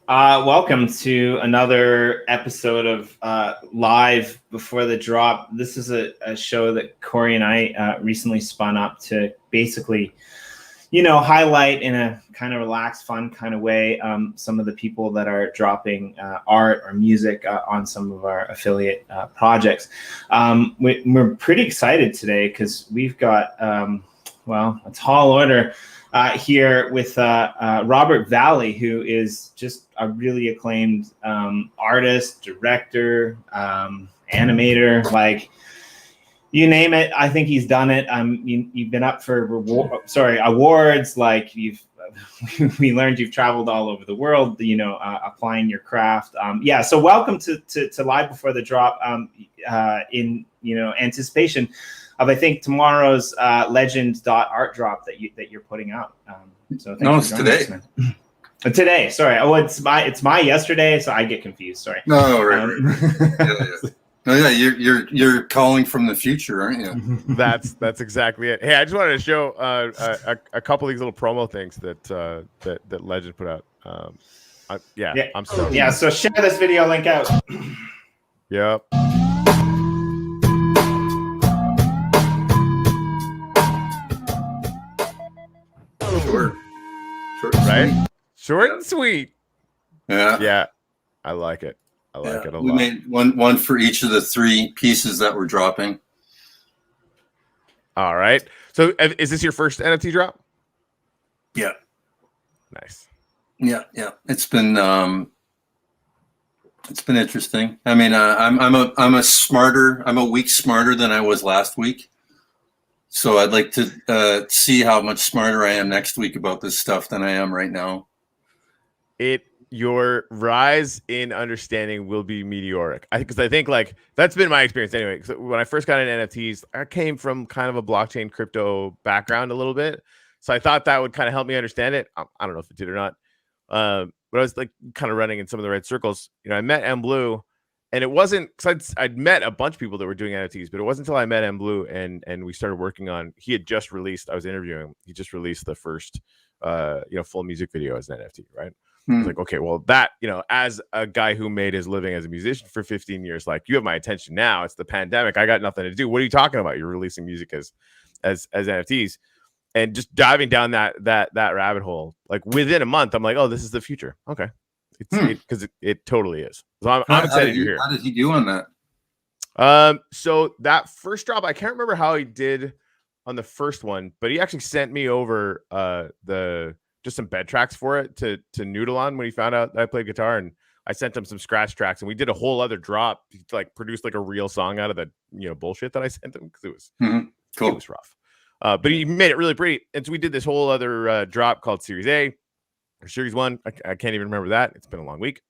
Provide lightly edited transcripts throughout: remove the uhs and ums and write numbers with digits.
Welcome to another episode of Live Before the Drop. This is a show that Corey and I recently spun up to basically, highlight in a kind of relaxed, fun kind of way some of the people that are dropping art or music on some of our affiliate projects. We're pretty excited today because we've got, a tall order here with Robert Valley, who is just a really acclaimed artist, director, animator, like you name it. I think he's done it. You've been up for awards. Like we learned you've traveled all over the world, applying your craft. So welcome to Live Before the Drop in anticipation of, I think, tomorrow's Lgnd.Art drop that you're putting out. So it's today. Today, sorry. Oh, it's my yesterday, so I get confused. Sorry. No, right. Yeah. You're calling from the future, aren't you? That's exactly it. Hey, I just wanted to show a couple of these little promo things that Lgnd put out. I'm stoked. Yeah, so share this video link out. Yep. Short, right? Short and sweet. Yeah. I like it. I like it a lot. We made one for each of the three pieces that we're dropping. All right. So is this your first NFT drop? Yeah. Nice. Yeah. It's been interesting. I mean, I'm a week smarter than I was last week. So I'd like to see how much smarter I am next week about this stuff than I am right now. Your rise in understanding will be meteoric. Because I think like that's been my experience anyway. So when I first got into NFTs, I came from kind of a blockchain crypto background a little bit. So I thought that would kind of help me understand it. I don't know if it did or not. But I was like kind of running in some of the right circles. I met M Blue. And it wasn't because I'd met a bunch of people that were doing NFTs, but it wasn't until I met M Blue and we started working on. He had just released. I was interviewing him. He just released the first, full music video as an NFT. Right. I was like, okay, well, that as a guy who made his living as a musician for 15 years, like you have my attention now. It's the pandemic. I got nothing to do. What are you talking about? You're releasing music as NFTs, and just diving down that rabbit hole. Like within a month, I'm like, oh, this is the future. Okay. Because it totally is. So I'm excited you're here. How did he do on that? So that first drop, I can't remember how he did on the first one, but he actually sent me over just some bed tracks for it to noodle on when he found out that I played guitar, and I sent him some scratch tracks, and we did a whole other drop. He like produced like a real song out of the bullshit that I sent him because it was cool. It was rough, but he made it really pretty, and so we did this whole other drop called Series A. Or Series 1, I can't even remember that. It's been a long week.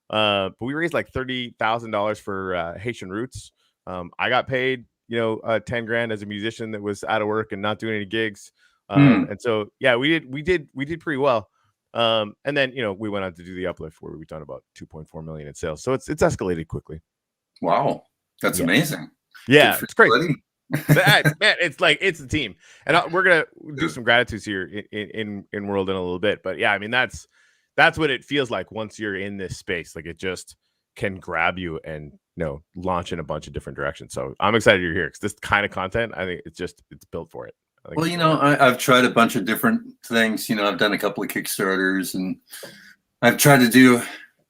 But we raised like $30,000 for Haitian Roots. I got paid, $10,000 as a musician that was out of work and not doing any gigs. And so, yeah, we did pretty well. And then, we went on to do the uplift where we've done about 2.4 million in sales. So it's escalated quickly. Wow. That's amazing. Yeah, it's crazy. Man, it's the team, and we're gonna do some gratitudes here in World in a little bit. But yeah, I mean that's what it feels like once you're in this space. Like it just can grab you and launch in a bunch of different directions. So I'm excited you're here because this kind of content, I think it's built for it. Well, I've tried a bunch of different things. I've done a couple of Kickstarters, and I've tried to do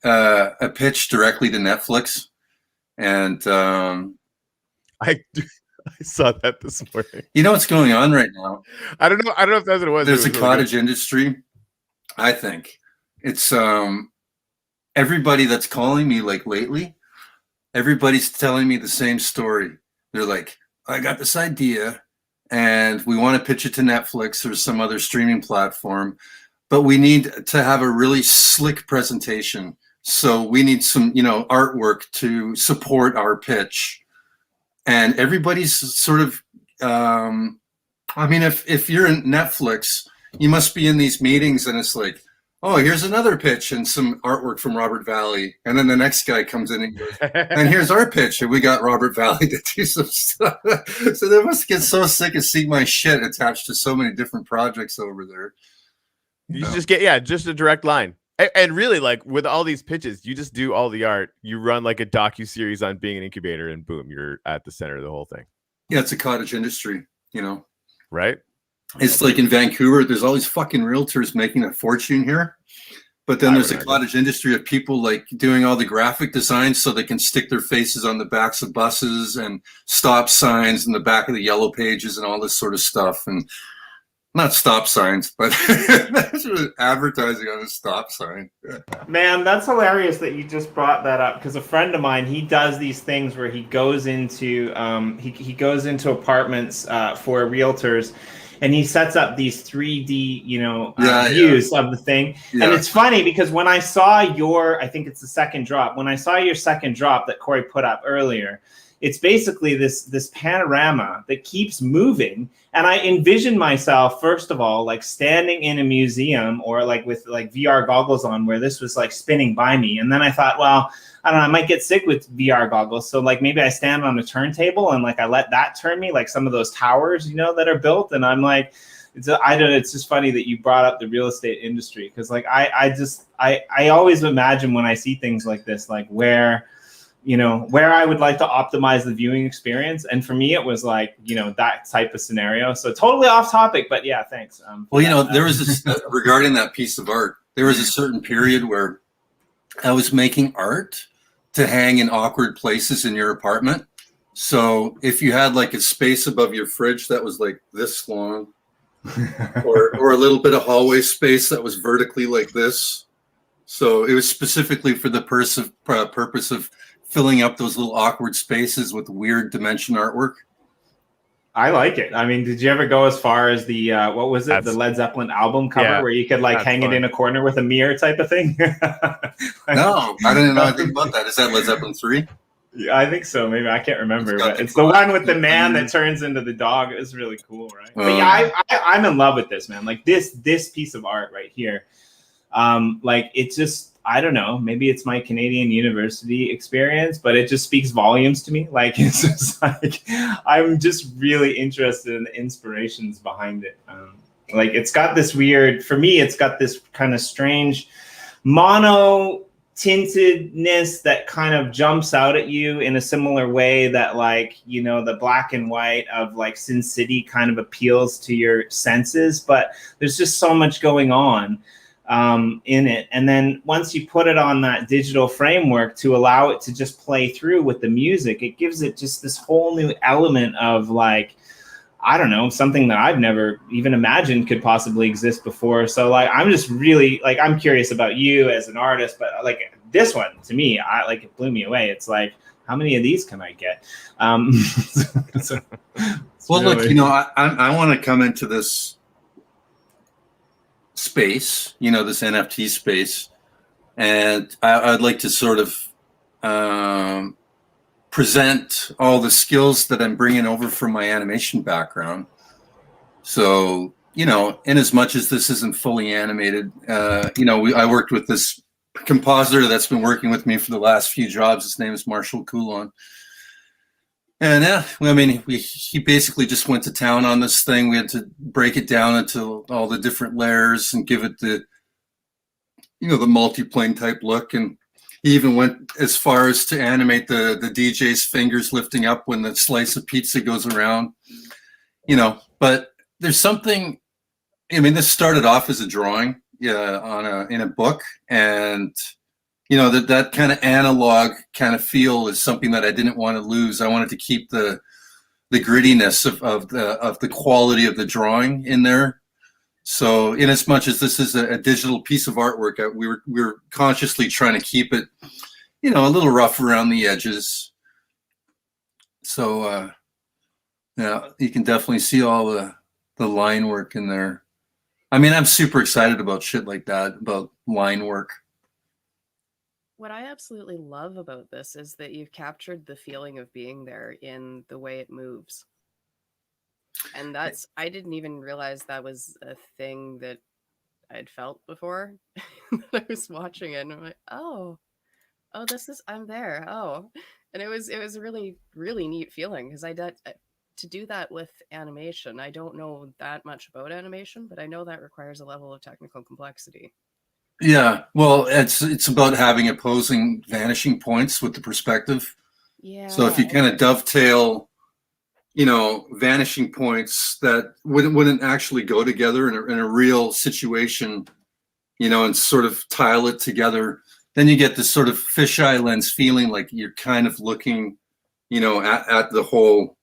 a pitch directly to Netflix, and I saw that this morning. You know what's going on right now? I don't know if that's what it was. There's a cottage industry. I think it's everybody that's calling me like lately, everybody's telling me the same story. They're like, I got this idea and we want to pitch it to Netflix or some other streaming platform, but we need to have a really slick presentation. So we need some, artwork to support our pitch. And everybody's sort of, if you're in Netflix, you must be in these meetings and it's like, oh, here's another pitch and some artwork from Robert Valley. And then the next guy comes in and goes, and here's our pitch. And we got Robert Valley to do some stuff. So they must get so sick of seeing my shit attached to so many different projects over there. You just get, just a direct line. And really, like with all these pitches, you just do all the art. You run like a docu-series on being an incubator, and boom, you're at the center of the whole thing. Yeah, it's a cottage industry, Right? It's like in Vancouver, there's all these fucking realtors making a fortune here. But then there's a cottage industry of people like doing all the graphic designs so they can stick their faces on the backs of buses and stop signs in the back of the yellow pages and all this sort of stuff. And not stop signs, but advertising on a stop sign. Yeah. Man, that's hilarious that you just brought that up, because a friend of mine, he does these things where he goes into he goes into apartments for realtors, and he sets up these 3D views of the thing. Yeah. And it's funny because when I saw I think it's the second drop, when I saw your second drop that Corey put up earlier, it's basically this panorama that keeps moving. And I envision myself, first of all, like standing in a museum or like with like VR goggles on where this was like spinning by me. And then I thought, well, I don't know, I might get sick with VR goggles. So like maybe I stand on a turntable and like I let that turn me, like some of those towers, that are built. And I'm like, it's just funny that you brought up the real estate industry. Cause like, I always imagine when I see things like this, like where I would like to optimize the viewing experience. And for me, it was like, that type of scenario. So totally off topic, but yeah, thanks. There was this, regarding that piece of art, there was a certain period where I was making art to hang in awkward places in your apartment. So if you had like a space above your fridge that was like this long, or a little bit of hallway space that was vertically like this. So it was specifically for the purpose of filling up those little awkward spaces with weird dimension artwork. I like it. I mean, did you ever go as far as the what was it? The Led Zeppelin album cover where you could like hang it in a corner with a mirror type of thing? No, I didn't know anything about that. Is that Led Zeppelin 3? Yeah, I think so. Maybe I can't remember, but it's the one with the man that turns into the dog. It was really cool, right? But yeah, I'm in love with this, man. Like this piece of art right here. Like it just, I don't know, maybe it's my Canadian university experience, but it just speaks volumes to me. Like, it's just like, I'm just really interested in the inspirations behind it. Like, it's got this weird, for me, it's got this kind of strange mono tintedness that kind of jumps out at you in a similar way that like, the black and white of like Sin City kind of appeals to your senses, but there's just so much going on in it. And then once you put it on that digital framework to allow it to just play through with the music, it gives it just this whole new element of like, I don't know, something that I've never even imagined could possibly exist before. So like, I'm just really like, I'm curious about you as an artist, but like this one to me, it blew me away. It's like, how many of these can I get? Well, really... look, I want to come into this space, this NFT space, and I'd like to sort of present all the skills that I'm bringing over from my animation background. So, in as much as this isn't fully animated, I worked with this compositor that's been working with me for the last few jobs. His name is Marshall Coulon. And he basically just went to town on this thing. We had to break it down into all the different layers and give it the multiplane type look. And he even went as far as to animate the DJ's fingers lifting up when the slice of pizza goes around, but there's something, this started off as a drawing, in a book. And that kind of analog kind of feel is something that I didn't want to lose. I wanted to keep the grittiness of the quality of the drawing in there. So in as much as this is a digital piece of artwork, we were consciously trying to keep it, a little rough around the edges. So you can definitely see all the line work in there. I'm super excited about shit like that, about line work. What I absolutely love about this is that you've captured the feeling of being there in the way it moves. And I didn't even realize that was a thing that I'd felt before. I was watching it and I'm like, oh, I'm there. Oh, and it was a really, really neat feeling because to do that with animation. I don't know that much about animation, but I know that requires a level of technical complexity. Yeah, well, it's about having opposing vanishing points with the perspective. Yeah. So if you kind of dovetail, vanishing points that wouldn't actually go together in a real situation, and sort of tile it together, then you get this sort of fisheye lens feeling, like you're kind of looking, at the whole,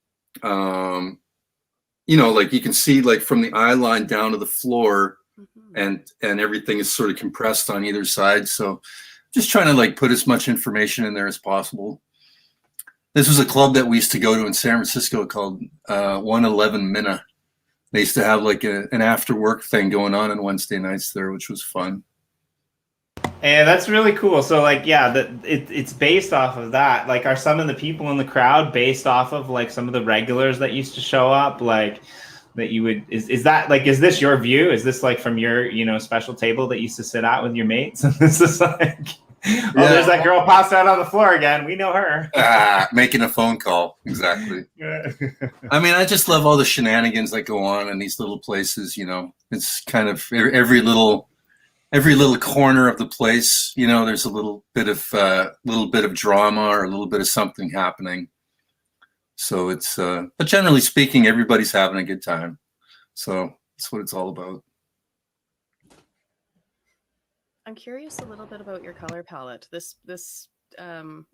like you can see like from the eye line down to the floor, and everything is sort of compressed on either side. So just trying to like put as much information in there as possible. This was a club that we used to go to in San Francisco called 111 Minna. They used to have like an after work thing going on Wednesday nights there, which was fun. And that's really cool. So like, yeah, it's based off of that. Like, are some of the people in the crowd based off of like some of the regulars that used to show up? Like that you would, is that like, is this your view? Is this like from your, special table that you used to sit at with your mates? And this is like, oh, there's that girl passed out on the floor again. We know her. Making a phone call. Exactly. I mean, I just love all the shenanigans that go on in these little places, It's kind of every little corner of the place, there's a little bit of drama or a little bit of something happening. So it's but generally speaking, everybody's having a good time. So that's what it's all about. I'm curious a little bit about your color palette. I'm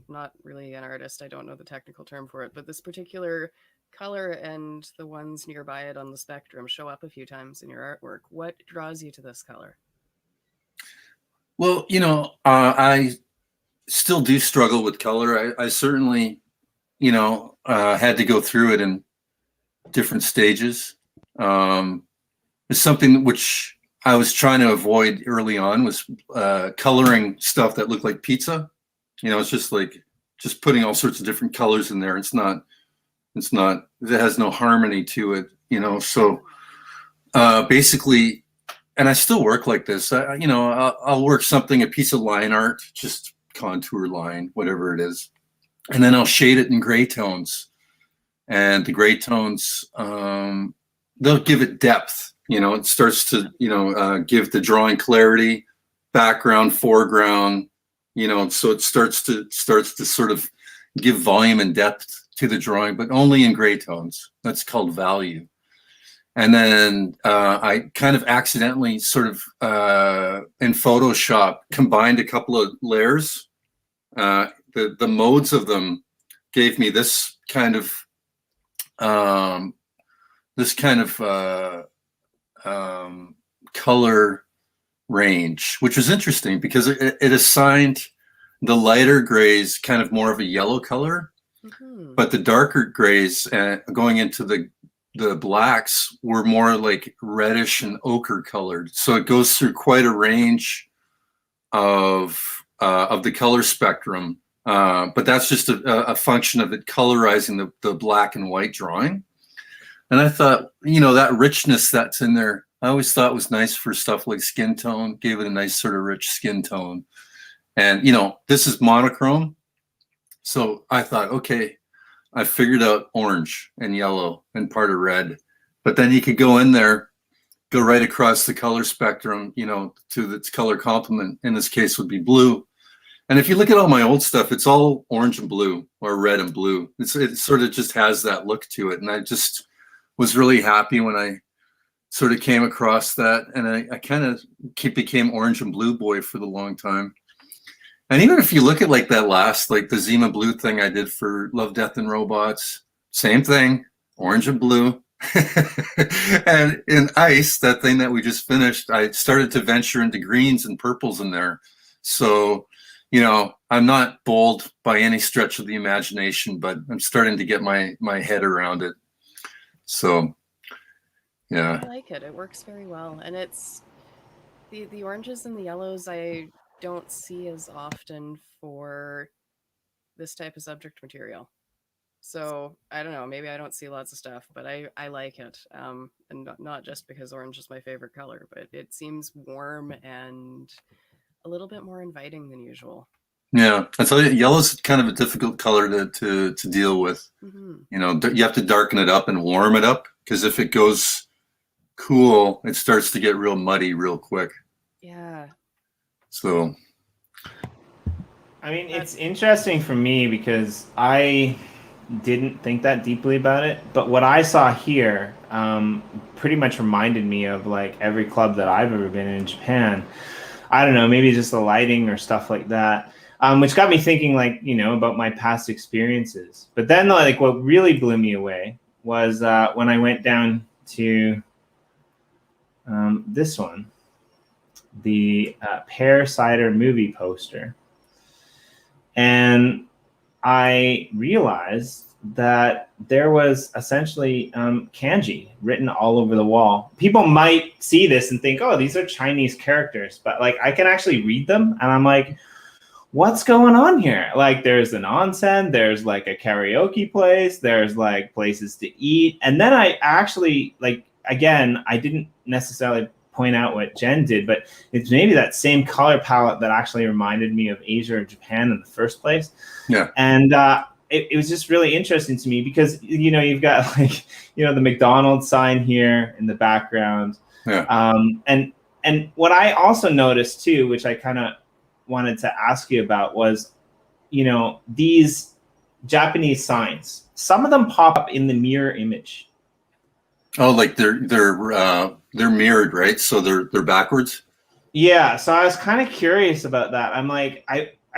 not really an artist. I don't know the technical term for it, but this particular color and the ones nearby it on the spectrum show up a few times in your artwork. What draws you to this color? Well, I still do struggle with color. I certainly, had to go through it in different stages. It's something which I was trying to avoid early on was coloring stuff that looked like pizza. It's just putting all sorts of different colors in there. It has no harmony to it, so basically, and I still work like this. I'll work a piece of line art, just contour line, whatever it is, and then I'll shade it in gray tones, and the gray tones, they'll give it depth. It starts to, give the drawing clarity, background, foreground, so it starts to sort of give volume and depth to the drawing, but only in gray tones. That's called value. And then I kind of accidentally sort of in Photoshop combined a couple of layers. The modes of them gave me this kind of color range, which was interesting because it assigned the lighter grays kind of more of a yellow color, but the darker grays going into the blacks were more like reddish and ochre colored. So it goes through quite a range of the color spectrum, but that's just a function of it colorizing the black and white drawing. And I thought, that richness that's in there, I always thought was nice for stuff like skin tone, gave it a nice sort of rich skin tone. And, this is monochrome. So I thought, okay, I figured out orange and yellow and part of red, but then you could go in there, go right across the color spectrum, to its color complement. In this case would be blue. And if you look at all my old stuff, it's all orange and blue or red and blue. It sort of just has that look to it. And I just was really happy when I sort of came across that. And I kind of became orange and blue boy for the long time. And even if you look at like that last, like the Zima blue thing I did for Love, Death and Robots, same thing, orange and blue. And in Ice, that thing that we just finished, I started to venture into greens and purples in there. So, I'm not bold by any stretch of the imagination, but I'm starting to get my head around it. So, yeah. I like it. It works very well. And it's the oranges and the yellows I don't see as often for this type of subject material. So I don't know, maybe I don't see lots of stuff, but I like it. And not just because orange is my favorite color, but it seems warm and a little bit more inviting than usual. Yeah, I tell you, yellow's kind of a difficult color to deal with. You have to darken it up and warm it up, because if it goes cool, it starts to get real muddy real quick. Yeah. So I mean, it's interesting for me because I didn't think that deeply about it, but what I saw here pretty much reminded me of like every club that I've ever been in Japan. I don't know, maybe just the lighting or stuff like that, which got me thinking, like, you know, about my past experiences. But then, like, what really blew me away was when I went down to this one, the Pear Cider movie poster. And I realized that there was essentially kanji written all over the wall. People might see this and think, oh, these are Chinese characters, but like I can actually read them. And I'm like, what's going on here? Like there's an onsen, there's like a karaoke place, there's like places to eat. And then I actually, like, again, I didn't necessarily point out what Jen did, but it's maybe that same color palette that actually reminded me of Asia or Japan in the first place. Yeah. And it was just really interesting to me because, you know, you've got like, you know, the McDonald's sign here in the background. Yeah. And what I also noticed too, which I kind of wanted to ask you about was, you know, these Japanese signs, some of them pop up in the mirror image. Oh, like they're mirrored, right? So they're backwards. Yeah. So I was kind of curious about that. I'm like,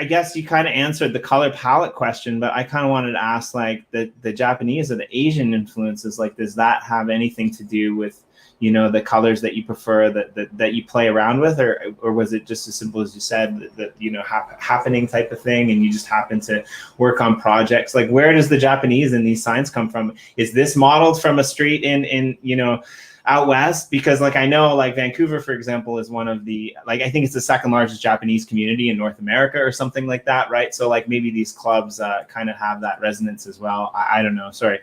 I guess you kind of answered the color palette question, but I kind of wanted to ask, like, the Japanese or the Asian influences, like, does that have anything to do with, you know, the colors that you prefer, that you play around with, or was it just as simple as you said, that you know, happening type of thing, and you just happen to work on projects? Like, where does the Japanese in these signs come from? Is this modeled from a street in you know, out west? Because like I know like Vancouver, for example, is one of the, like, I think it's the second largest Japanese community in North America or something like that, right? So like maybe these clubs kind of have that resonance as well. I don't know, sorry.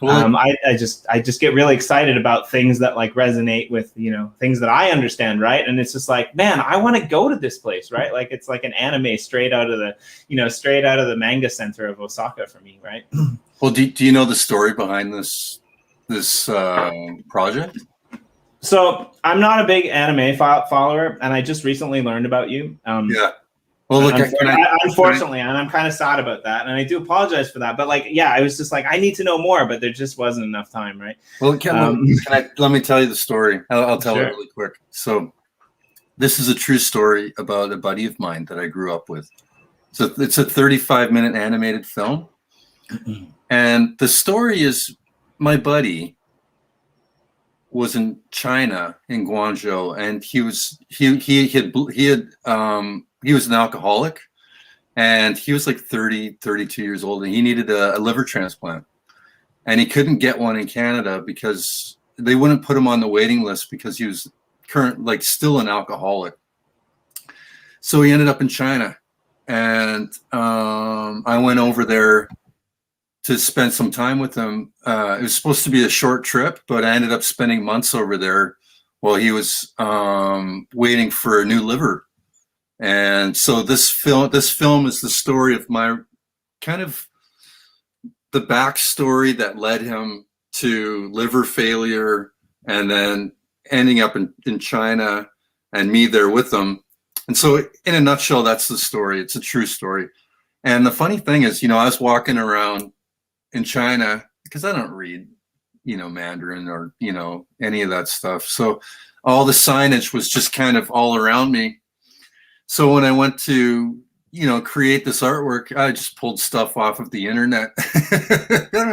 I just get really excited about things that like resonate with, you know, things that I understand, right? And it's just like, man, I want to go to this place, right? Like it's like an anime straight out of the, you know, straight out of the manga center of Osaka for me, right? Well, do you know the story behind this project? So I'm not a big anime follower, and I just recently learned about you. Yeah. Well, look, unfortunately, and I'm kind of sad about that, and I do apologize for that. But like, yeah, I was just like, I need to know more, but there just wasn't enough time, right? Well, let me tell you the story. I'll tell Sure. it really quick. So, this is a true story about a buddy of mine that I grew up with. So it's a 35-minute animated film, and the story is my buddy was in China, in Guangzhou, and he was an alcoholic, and he was like 32 years old, and he needed a liver transplant, and he couldn't get one in Canada because they wouldn't put him on the waiting list because he was still an alcoholic. So he ended up in China, and I went over there to spend some time with him. It was supposed to be a short trip, but I ended up spending months over there while he was waiting for a new liver. And so this film is the story of my kind of the backstory that led him to liver failure and then ending up in China and me there with him. And so in a nutshell, that's the story. It's a true story. And the funny thing is, you know, I was walking around in China because I don't read, you know, Mandarin or, you know, any of that stuff. So all the signage was just kind of all around me. So when I went to, you know, create this artwork, I just pulled stuff off of the internet.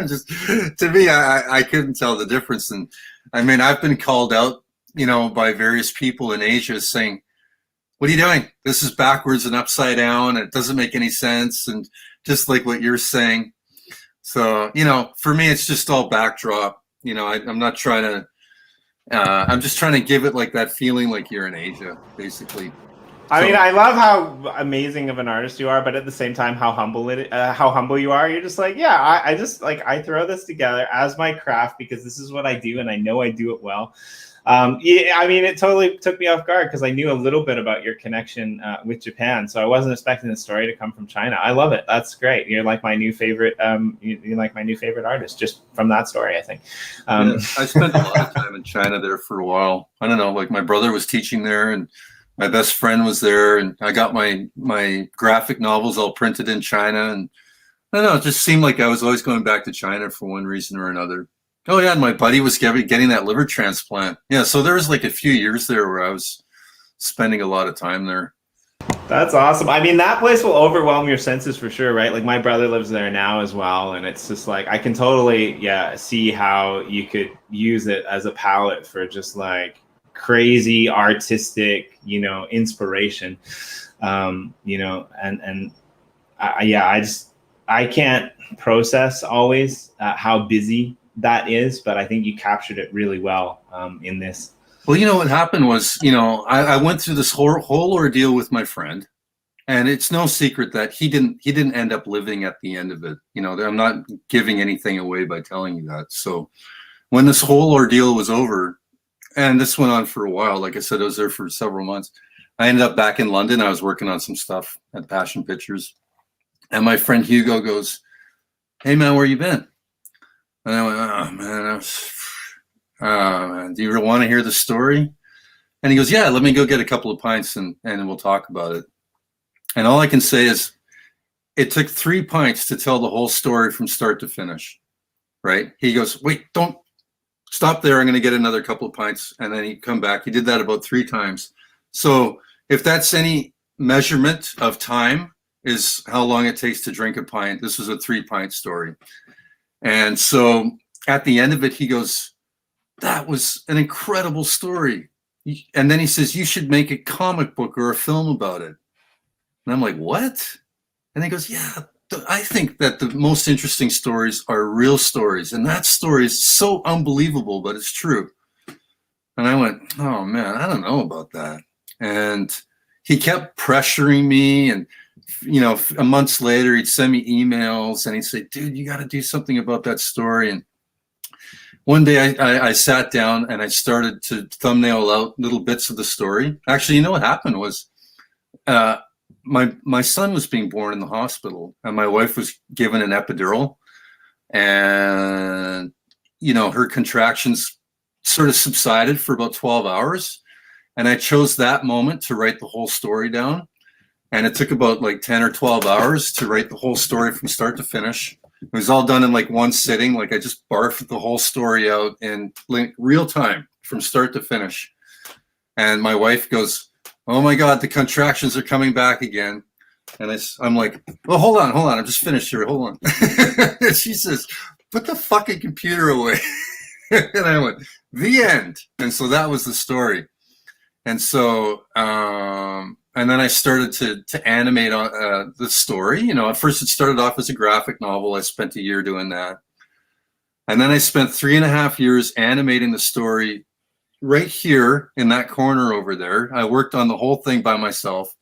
Just, to me, I couldn't tell the difference. And I mean, I've been called out, you know, by various people in Asia saying, what are you doing? This is backwards and upside down. And it doesn't make any sense. And just like what you're saying. So, you know, for me, it's just all backdrop. You know, I'm not trying to, I'm just trying to give it like that feeling like you're in Asia, basically. I mean, I love how amazing of an artist you are, but at the same time, how humble you are. You're just like, yeah, I just like, I throw this together as my craft because this is what I do and I know I do it well. Yeah, I mean, it totally took me off guard because I knew a little bit about your connection with Japan, so I wasn't expecting the story to come from China. I love it. That's great. You're like my new favorite. You're like my new favorite artist just from that story, I think. Yeah, I spent a lot of time in China there for a while. I don't know, like my brother was teaching there, and my best friend was there, and I got my graphic novels all printed in China, and I don't know, it just seemed like I was always going back to China for one reason or another. Oh yeah, and my buddy was getting that liver transplant. Yeah, so there was like a few years there where I was spending a lot of time there. That's awesome. I mean, that place will overwhelm your senses for sure, right? Like my brother lives there now as well, and it's just like I can totally, see how you could use it as a palette for just like crazy artistic, inspiration. I can't process always how busy that is, but I think you captured it really well in this. Well, what happened was, I went through this whole ordeal with my friend, and it's no secret that he didn't end up living at the end of it. I'm not giving anything away by telling you that. So when this whole ordeal was over, and this went on for a while, like I said, I was there for several months. I ended up back in London. I was working on some stuff at Passion Pictures, and my friend Hugo goes, "Hey man, where you been?" And I went, "Oh man, do you want to hear the story?" And he goes, "Yeah, let me go get a couple of pints and we'll talk about it." And all I can say is it took 3 pints to tell the whole story from start to finish, right? He goes, "Wait, don't stop there. I'm going to get another couple of pints." And then he'd come back. He did that about 3 times. So if that's any measurement of time, is how long it takes to drink a pint. This was a 3-pint story. And so at the end of it, he goes, "That was an incredible story." And then he says, "You should make a comic book or a film about it." And I'm like, "What?" And he goes, "Yeah, I think that the most interesting stories are real stories. And that story is so unbelievable, but it's true." And I went, "Oh man, I don't know about that." And he kept pressuring me, and a month later, he'd send me emails and he'd say, "Dude, you got to do something about that story." And one day I sat down and I started to thumbnail out little bits of the story. Actually, what happened was my son was being born in the hospital, and my wife was given an epidural, and her contractions sort of subsided for about 12 hours. And I chose that moment to write the whole story down. And it took about like 10 or 12 hours to write the whole story from start to finish. It was all done in like one sitting. Like I just barfed the whole story out in like real time from start to finish. And my wife goes, "Oh my God, the contractions are coming back again." And I'm like, "Well, hold on. I'm just finished here. Hold on." And she says, "Put the fucking computer away." And I went, "The end." And so that was the story. And so, and then I started to animate the story. At first it started off as a graphic novel. I spent a year doing that. And then I spent 3.5 years animating the story right here in that corner over there. I worked on the whole thing by myself.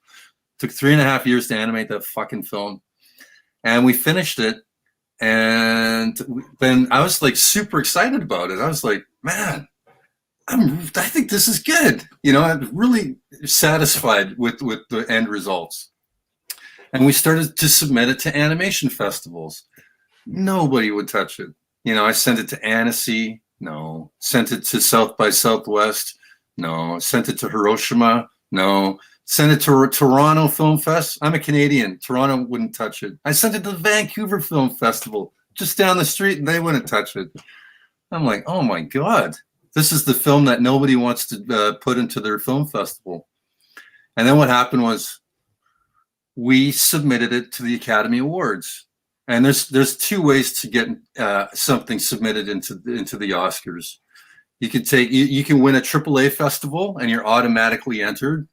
Took 3.5 years to animate that fucking film. And we finished it. And then I was like super excited about it. I was like, man, I think this is good. I'm really satisfied with the end results. And we started to submit it to animation festivals. Nobody would touch it. I sent it to Annecy. No. Sent it to South by Southwest. No. Sent it to Hiroshima. No. Sent it to Toronto Film Fest. I'm a Canadian. Toronto wouldn't touch it. I sent it to the Vancouver Film Festival just down the street, and they wouldn't touch it. I'm like, oh my God. This is the film that nobody wants to put into their film festival. And then what happened was we submitted it to the Academy Awards. And there's 2 ways to get something submitted into the Oscars. You can win a AAA festival and you're automatically entered,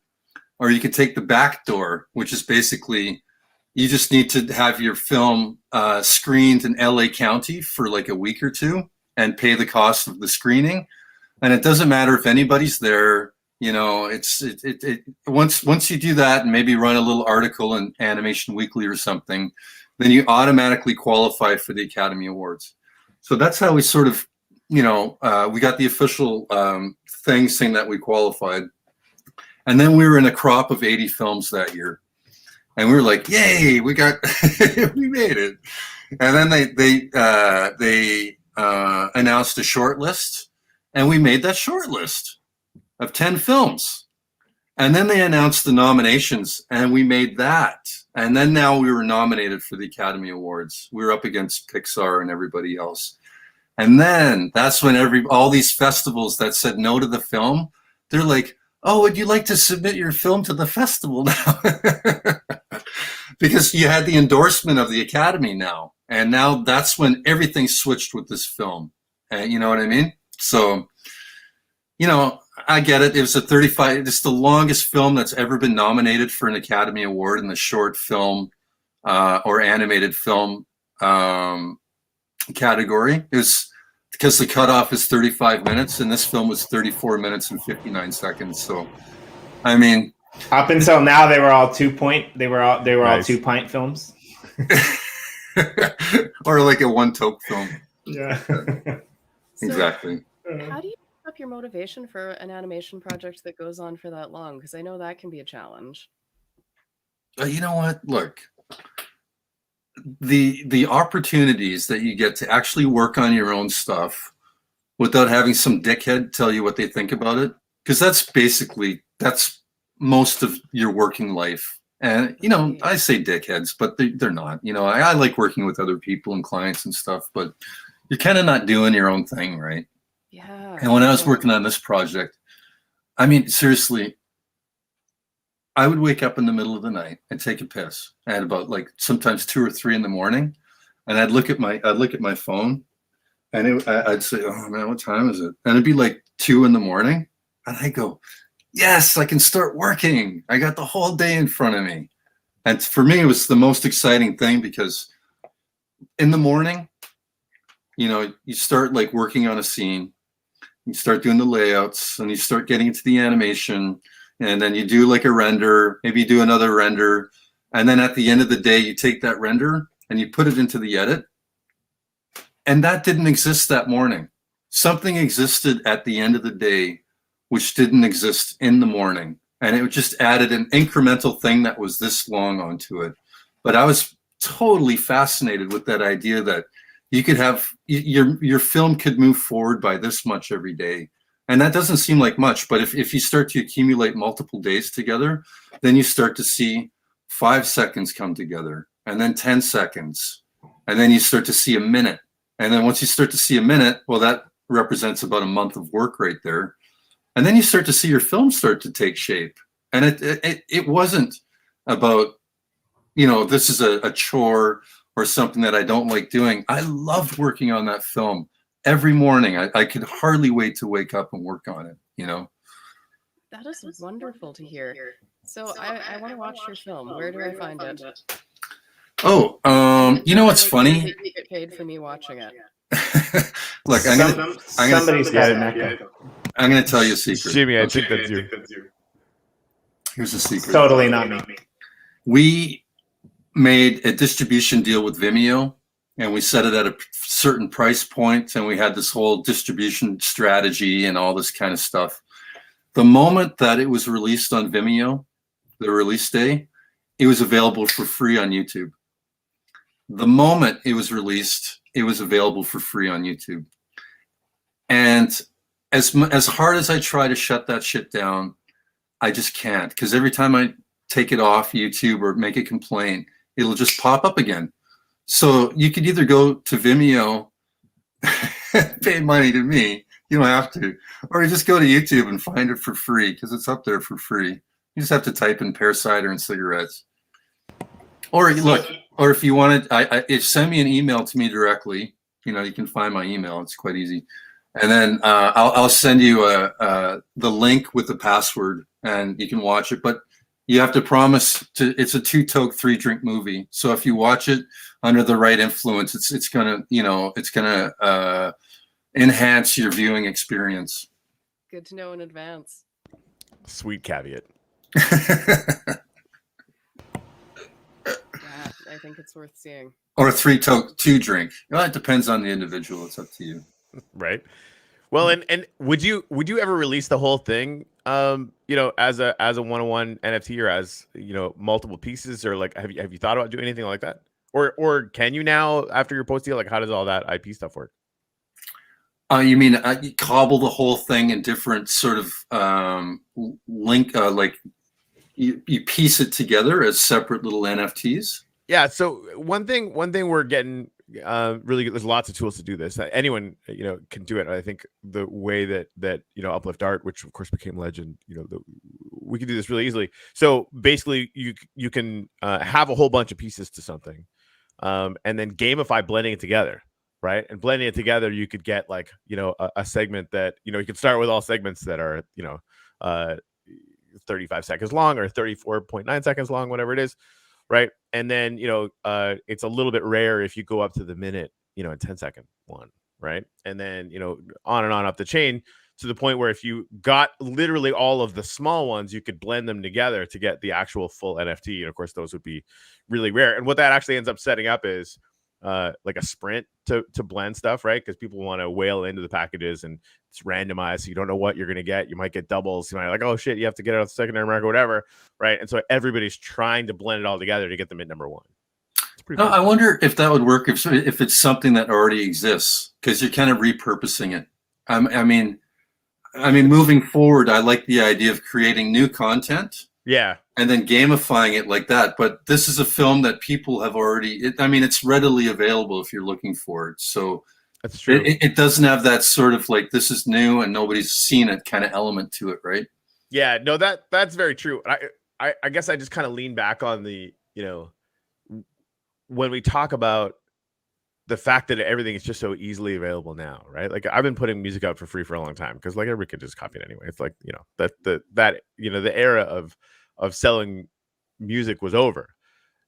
or you can take the back door, which is basically you just need to have your film screened in LA County for like a week or 2 and pay the cost of the screening. And it doesn't matter if anybody's there. Once you do that and maybe run a little article in Animation Weekly or something, then you automatically qualify for the Academy Awards. So that's how we sort of we got the official thing saying that we qualified. And then we were in a crop of 80 films that year. And we were like, yay, we made it. And then they announced a short list, and we made that short list of 10 films. And then they announced the nominations, and we made that. And then now we were nominated for the Academy Awards. We were up against Pixar and everybody else. And then that's when all these festivals that said no to the film, they're like, oh, would you like to submit your film to the festival now? Because you had the endorsement of the Academy now. And now that's when everything switched with this film. And you know what I mean? So, I get it. It was it's the longest film that's ever been nominated for an Academy Award in the short film or animated film category. It was because the cutoff is 35 minutes, and this film was 34 minutes and 59 seconds. So, I mean, up until now, they were all 2 point. They were all Nice. 2 point films. or like a one-toke film. Yeah. So Exactly. how do you pick up your motivation for an animation project that goes on for that long? Because I know that can be a challenge. You know what? Look, the opportunities that you get to actually work on your own stuff without having some dickhead tell you what they think about it, because that's most of your working life. And I say dickheads, but they're not. I like working with other people and clients and stuff, but you're kind of not doing your own thing, right? Yeah. And when I was working on this project, I mean, seriously, I would wake up in the middle of the night and take a piss at about sometimes 2 or 3 in the morning, and I'd look at my phone, and I'd say, "Oh man, what time is it?" And it'd be like 2 in the morning, and I go, "Yes, I can start working. I got the whole day in front of me." And for me, it was the most exciting thing because in the morning, you start working on a scene, you start doing the layouts, and you start getting into the animation. And then you do a render, maybe you do another render. And then at the end of the day, you take that render and you put it into the edit. And that didn't exist that morning. Something existed at the end of the day, which didn't exist in the morning. And it just added an incremental thing that was this long onto it. But I was totally fascinated with that idea that you could have, your film could move forward by this much every day. And that doesn't seem like much, but if you start to accumulate multiple days together, then you start to see 5 seconds come together, and then 10 seconds, and then you start to see a minute. And then once you start to see a minute, well, that represents about a month of work right there. And then you start to see your film start to take shape. And it wasn't about, this is a chore or something that I don't like doing. I loved working on that film. Every morning, I could hardly wait to wake up and work on it, That is wonderful to hear. So I want to watch your film. Where do I find it? Oh, what's funny? You get paid for me watching it. Look, Somebody's got an echo. I'm going to tell you a secret. Jimmy, I think that's you. Here's a secret. Totally not me. We made a distribution deal with Vimeo, and we set it at a certain price point, and we had this whole distribution strategy and all this kind of stuff. The moment that it was released on Vimeo, the release day, it was available for free on YouTube. The moment it was released, it was available for free on YouTube. And as hard as I try to shut that shit down, I just can't, because every time I take it off YouTube or make a complaint, it'll just pop up again. So you could either go to Vimeo, pay money to me, you don't have to, or you just go to YouTube and find it for free, because it's up there for free. You just have to type in Pear Cider and Cigarettes. Or look, or if you wanted, if send me an email to me directly. You can find my email. It's quite easy. And then I'll send you the link with the password, and you can watch it. But you have to promise it's a 2-toke, 3-drink movie. So if you watch it under the right influence, it's gonna enhance your viewing experience. Good to know in advance. Sweet caveat. Yeah, I think it's worth seeing. Or a 3-toke, 2-drink. Well, it depends on the individual. It's up to you. Right. Well, and would you ever release the whole thing, as a one-on-one NFT, or as, multiple pieces, or like have you thought about doing anything like that? Or can you now after your post deal? Like, how does all that IP stuff work? You mean you cobble the whole thing in different sort of link, like you piece it together as separate little NFTs? Yeah. So one thing we're getting really good. There's lots of tools to do this. Anyone can do it. I think the way that Uplift.Art, which of course became Legend, we can do this really easily. So basically, you can have a whole bunch of pieces to something, and then gamify blending it together. Right. And blending it together, you could get like, a segment that, you can start with all segments that are, uh, 35 seconds long or 34.9 seconds long, whatever it is. Right. And then, it's a little bit rare if you go up to the minute, and 10-second one. Right. And then, on and on up the chain, to the point where if you got literally all of the small ones, you could blend them together to get the actual full NFT. And of course, those would be really rare. And what that actually ends up setting up is like a sprint to blend stuff, right? Because people want to whale into the packages, and it's randomized, so you don't know what you're going to get. You might get doubles. You might like, oh shit, you have to get it off the secondary market, whatever, right? And so everybody's trying to blend it all together to get them at number one. It's pretty cool. I wonder if that would work if it's something that already exists, because you're kind of repurposing it. I mean, moving forward, I like the idea of creating new content. Yeah. And then gamifying it like that. But this is a film that people have already, it's readily available if you're looking for it. So that's true. It doesn't have that sort of like, this is new and nobody's seen it kind of element to it, right? Yeah, no, that's very true. I guess I just kind of lean back on the, when we talk about the fact that everything is just so easily available now, right? Like, I've been putting music out for free for a long time because like everybody could just copy it anyway. It's like, the era of selling music was over.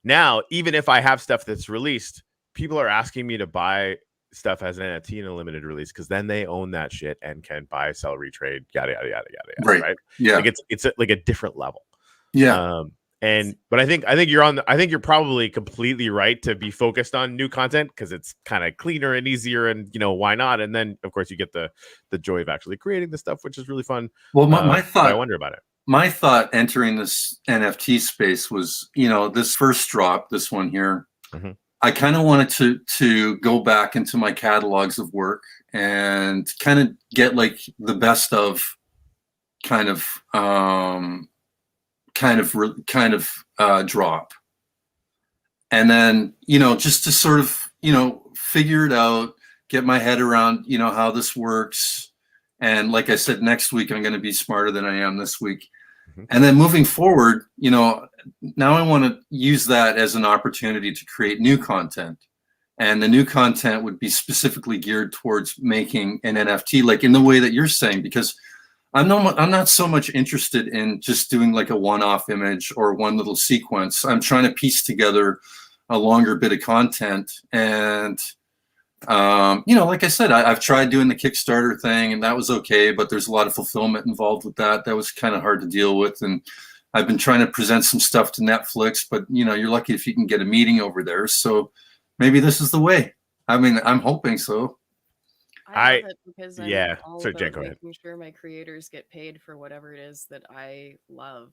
Now, even if I have stuff that's released, people are asking me to buy stuff as an NFT in a limited release, because then they own that shit and can buy, sell, retrade, yada yada yada yada. Right? Yeah. Like it's like a different level. Yeah. But I think you're probably completely right to be focused on new content because it's kind of cleaner and easier, and why not? And then of course you get the joy of actually creating the stuff, which is really fun. Well, my thought, I wonder about it. My thought entering this NFT space was, this first drop, this one here, mm-hmm. I kind of wanted to go back into my catalogs of work and kind of get like the best of drop. And then, just to sort of, figure it out, get my head around, how this works. And like I said, next week, I'm going to be smarter than I am this week. Mm-hmm. And then moving forward, now I want to use that as an opportunity to create new content. And the new content would be specifically geared towards making an NFT, like in the way that you're saying, because I'm not so much interested in just doing like a one-off image or one little sequence. I'm trying to piece together a longer bit of content. And like I said, I've tried doing the Kickstarter thing, and that was okay, but there's a lot of fulfillment involved with that. That was kind of hard to deal with. And I've been trying to present some stuff to Netflix, but you're lucky if you can get a meeting over there. So maybe this is the way. I'm hoping so. I love it because I'm all Sorry, about Jen, go ahead. making sure my creators get paid for whatever it is that I love.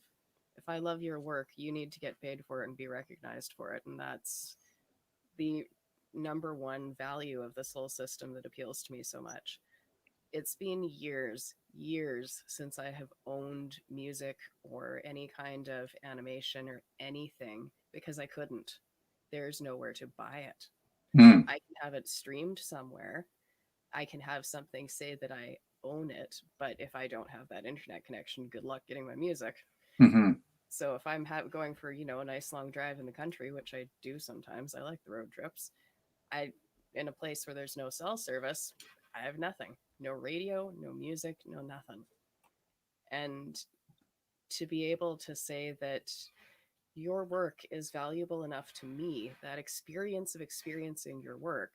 If I love your work, you need to get paid for it and be recognized for it. And that's the number one value of this whole system that appeals to me so much. It's been years since I have owned music or any kind of animation or anything because I couldn't. There's nowhere to buy it. I can have it streamed somewhere. I can have something say that I own it, but if I don't have that internet connection, good luck getting my music. Mm-hmm. So if I'm going for, a nice long drive in the country, which I do sometimes, I like the road trips, in a place where there's no cell service, I have nothing. No radio, no music, no nothing. And to be able to say that your work is valuable enough to me, that experience of experiencing your work,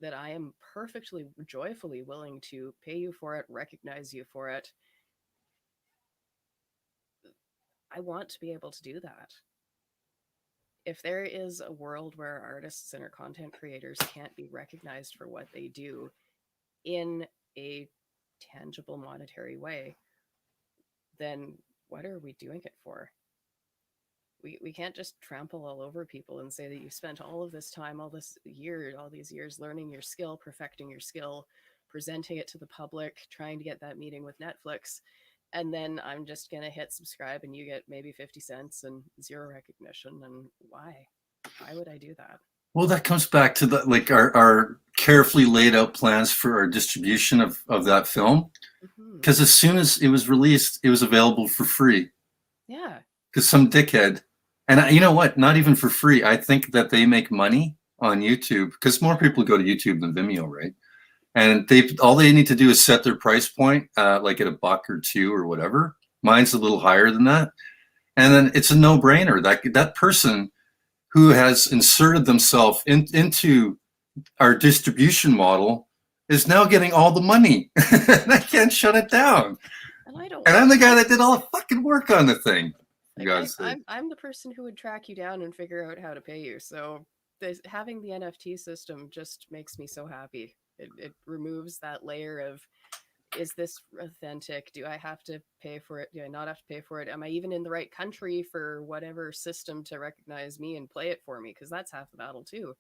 that I am perfectly joyfully willing to pay you for it, recognize you for it. I want to be able to do that. If there is a world where artists and or content creators can't be recognized for what they do, in a tangible monetary way, then what are we doing it for? We can't just trample all over people and say that you spent all of this time, all these years learning your skill, perfecting your skill, presenting it to the public, trying to get that meeting with Netflix, and then I'm just going to hit subscribe and you get maybe 50 cents and zero recognition. And why would I do that? Well, that comes back to the, like our carefully laid out plans for our distribution of that film. Because as soon as it was released, it was available for free. Yeah. Because some dickhead, and you know what? Not even for free. I think that they make money on YouTube because more people go to YouTube than Vimeo, right? And all they need to do is set their price point, like at $1 or $2 or whatever. Mine's a little higher than that, and then it's a no-brainer. That person who has inserted themselves into our distribution model is now getting all the money. And I can't shut it down. And I'm the guy that did all the fucking work on the thing. Like, I'm the person who would track you down and figure out how to pay you. So having the NFT system just makes me so happy. It removes that layer of, is this authentic? Do I have to pay for it? Do I not have to pay for it? Am I even in the right country for whatever system to recognize me and play it for me? Because that's half the battle too.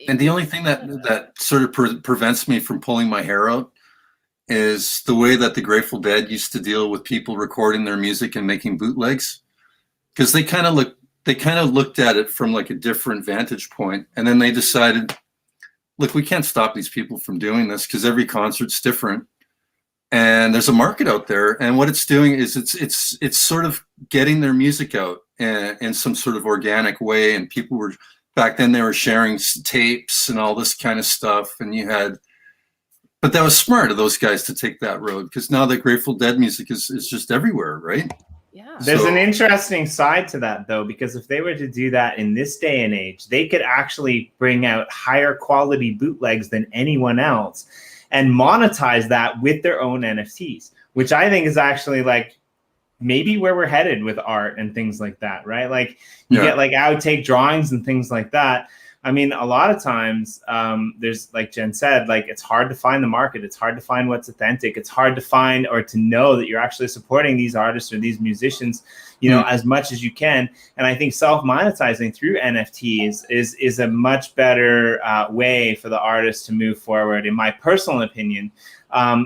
And the only thing that sort of prevents me from pulling my hair out is the way that the Grateful Dead used to deal with people recording their music and making bootlegs, because they kind of looked at it from like a different vantage point, and then they decided, look, we can't stop these people from doing this because every concert's different, and there's a market out there, and what it's doing is it's sort of getting their music out in some sort of organic way, and people were back then they were sharing tapes and all this kind of stuff, and you had. But that was smart of those guys to take that road, because now the Grateful Dead music is just everywhere, right? Yeah. There's an interesting side to that, though, because if they were to do that in this day and age, they could actually bring out higher quality bootlegs than anyone else and monetize that with their own NFTs, which I think is actually like maybe where we're headed with art and things like that, right? Like you get like outtake drawings and things like that. I mean, a lot of times there's, like Jen said, like it's hard to find the market. It's hard to find what's authentic. It's hard to find or to know that you're actually supporting these artists or these musicians, you know, as much as you can. And I think self-monetizing through NFTs is a much better way for the artist to move forward, in my personal opinion,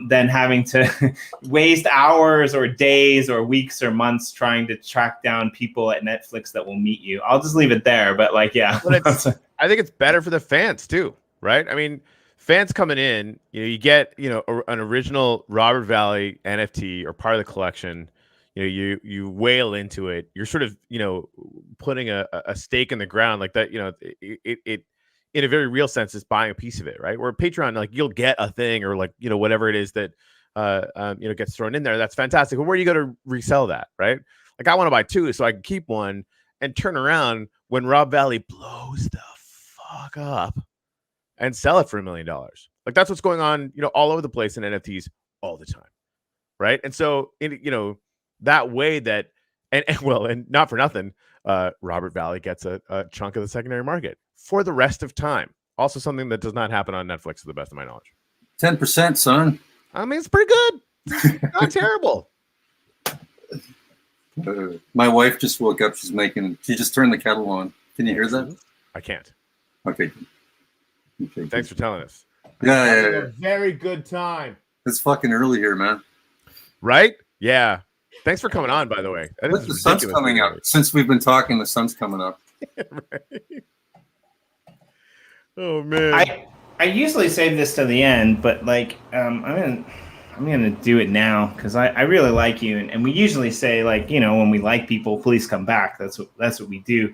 than having to waste hours or days or weeks or months trying to track down people at Netflix that will meet you. I'll just leave it there. But like, yeah. I think it's better for the fans too, right? I mean, fans coming in, you get, an original Robert Valley NFT or part of the collection, you whale into it. You're sort of, putting a stake in the ground like that, it in a very real sense is buying a piece of it, right? Where Patreon, like you'll get a thing or like, whatever it is that, gets thrown in there. That's fantastic. But where are you going to resell that, right? Like I want to buy 2 so I can keep one and turn around when Rob Valley blows the fuck up and sell it for $1 million. Like that's what's going on, all over the place in NFTs all the time. Right. And so, that way that, and not for nothing, Robert Valley gets a chunk of the secondary market for the rest of time. Also something that does not happen on Netflix to the best of my knowledge. 10%, son. I mean, it's pretty good. It's not terrible. My wife just woke up. She just turned the kettle on. Can you hear that? I can't. Okay. Thanks for telling us. Yeah. A very good time. It's fucking early here, man. Right? Yeah. Thanks for coming on, by the way. Look, the sun's coming up. Since we've been talking, the sun's coming up. Right. Oh man. I usually save this to the end, but like I'm gonna do it now because I really like you, and we usually say, like, when we like people, please come back. That's what we do.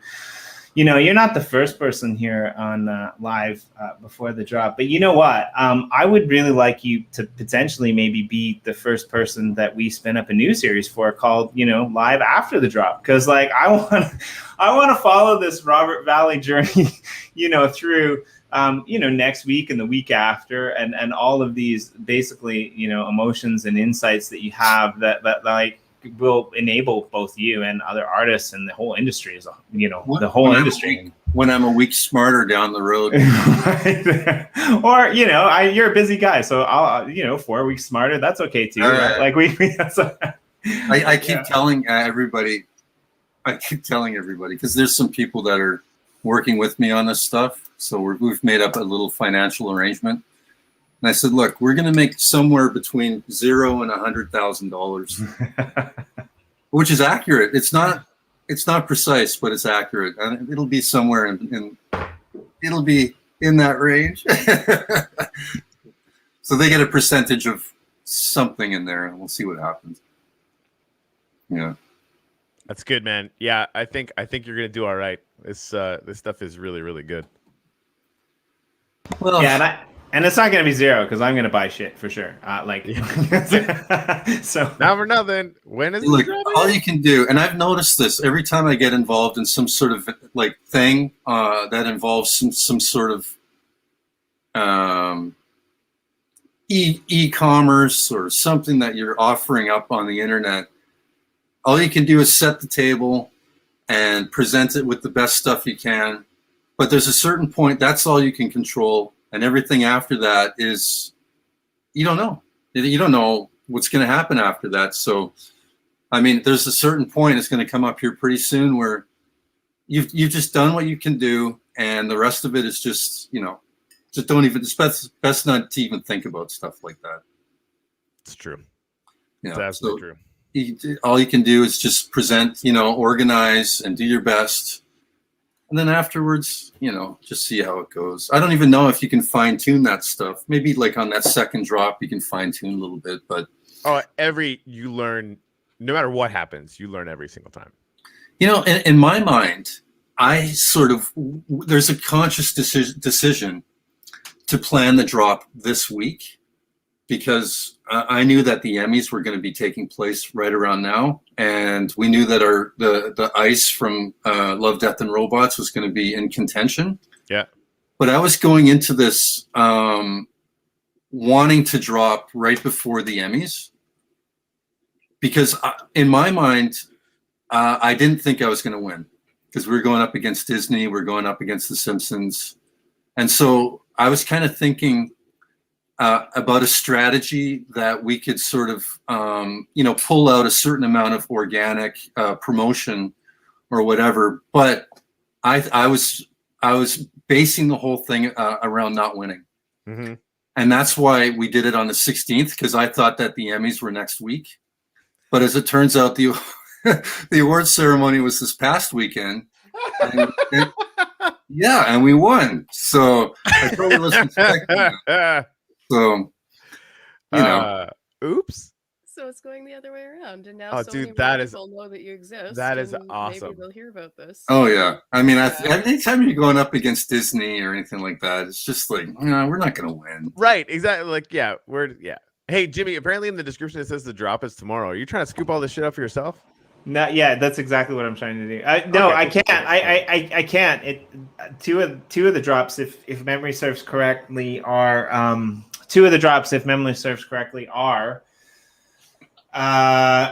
You're not the first person here on live before the drop, but you know what? I would really like you to potentially maybe be the first person that we spin up a new series for called, Live After the Drop, because like I want to follow this Robert Valley journey, through. Next week and the week after, and all of these basically, emotions and insights that you have that like will enable both you and other artists and the whole industry as the whole industry. when I'm a week smarter down the road. Or, you know, you're a busy guy, so I'll, you know, 4 weeks smarter. That's okay too. Like I keep telling everybody, because there's some people that are working with me on this stuff. So we've made up a little financial arrangement. And I said, look, we're going to make somewhere between $0 and $100,000, which is accurate. It's not precise, but it's accurate. And it'll be somewhere it'll be in that range. So they get a percentage of something in there, and we'll see what happens. Yeah. That's good, man. Yeah, I think you're gonna do all right. This stuff is really, really good. Well, yeah, and it's not gonna be 0 because I'm gonna buy shit for sure. So now for nothing. When is look, all you can do, and I've noticed this every time I get involved in some sort of like thing that involves some sort of e-commerce or something that you're offering up on the internet. All you can do is set the table and present it with the best stuff you can. But there's a certain point, that's all you can control. And everything after that is, you don't know. You don't know what's going to happen after that. So, I mean, there's a certain point, it's going to come up here pretty soon where you've just done what you can do. And the rest of it is just, you know, just don't even, it's best not to even think about stuff like that. It's true. Yeah, it's absolutely true. All you can do is just present, you know, organize and do your best. And then afterwards, you know, just see how it goes. I don't even know if you can fine tune that stuff. Maybe like on that second drop, you can fine tune a little bit, but. You learn, no matter what happens, you learn every single time. You know, in my mind, there's a conscious decision to plan the drop this week, because I knew that the Emmys were going to be taking place right around now, and we knew that the ice from Love, Death, and Robots was going to be in contention. Yeah, but I was going into this wanting to drop right before the Emmys, because in my mind, I didn't think I was going to win, because we were going up against Disney, we're going up against The Simpsons, and so I was kind of thinking about a strategy that we could sort of, you know, pull out a certain amount of organic promotion or whatever. But I was basing the whole thing around not winning. Mm-hmm. And that's why we did it on the 16th, because I thought that the Emmys were next week. But as it turns out, the award ceremony was this past weekend. And we won. So I totally wasn't expecting that. So, you know. Oops. So it's going the other way around, and now dude, many people know that you exist. That is and awesome. Maybe they'll hear about this. Oh yeah, I mean, anytime you're going up against Disney or anything like that, it's just like, we're not going to win. Right? Exactly. Like, yeah. Hey, Jimmy. Apparently, in the description it says the drop is tomorrow. Are you trying to scoop all this shit up for yourself? No, yeah, that's exactly what I'm trying to do. No, okay. I can't. I can't. Two of the drops, if memory serves correctly, are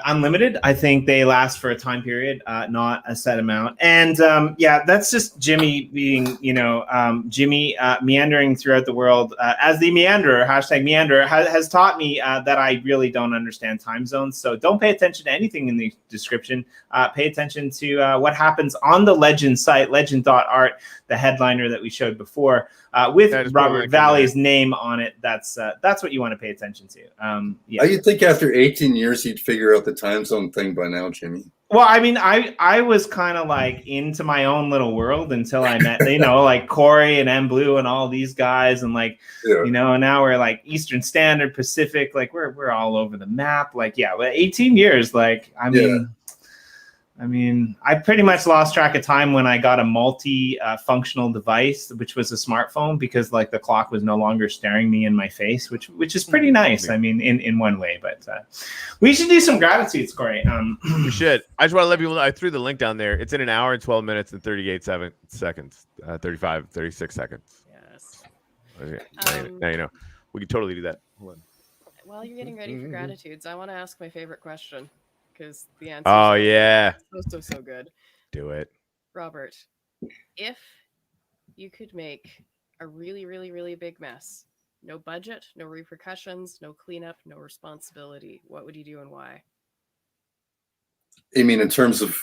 unlimited. I think they last for a time period, not a set amount. And yeah, that's just Jimmy being, Jimmy meandering throughout the world as the meanderer. #meanderer has taught me that I really don't understand time zones. So don't pay attention to anything in the description. Pay attention to what happens on the Lgnd site, Lgnd.Art, the headliner that we showed before, with Robert Valley's name on it. That's what you want to pay attention to. Yeah. You'd think after 18 years you'd figure out the time zone thing by now, Jimmy. Well, I mean, I was kind of like into my own little world until I met, like Corey and M Blue and all these guys, and now we're like Eastern Standard, Pacific, like we're all over the map. Like, yeah, but 18 years, like, I mean, I pretty much lost track of time when I got a multi-functional device, which was a smartphone, because like the clock was no longer staring me in my face, which is pretty nice. I mean, in one way, but we should do some gratitudes, Corey. We should. I just want to let people know, I threw the link down there. It's in 1 hour and 12 minutes and 36 seconds. Yes. Okay. Now you know. We can totally do that. Hold on. While you're getting ready for gratitudes, I want to ask my favorite question, because the answer is so good. Do it. Robert, if you could make a really, really, really big mess. No budget, no repercussions, no cleanup, no responsibility. What would you do and why? I mean, in terms of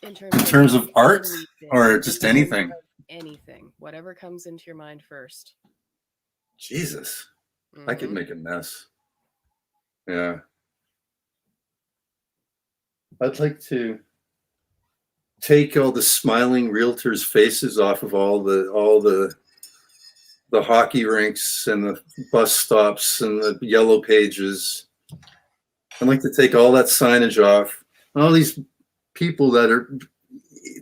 In art anything. or just anything? Anything. Whatever comes into your mind first. Jesus, I could Mhm. make a mess. Yeah. I'd like to take all the smiling realtors' faces off of all the hockey rinks and the bus stops and the yellow pages. I'd like to take all that signage off. All these people that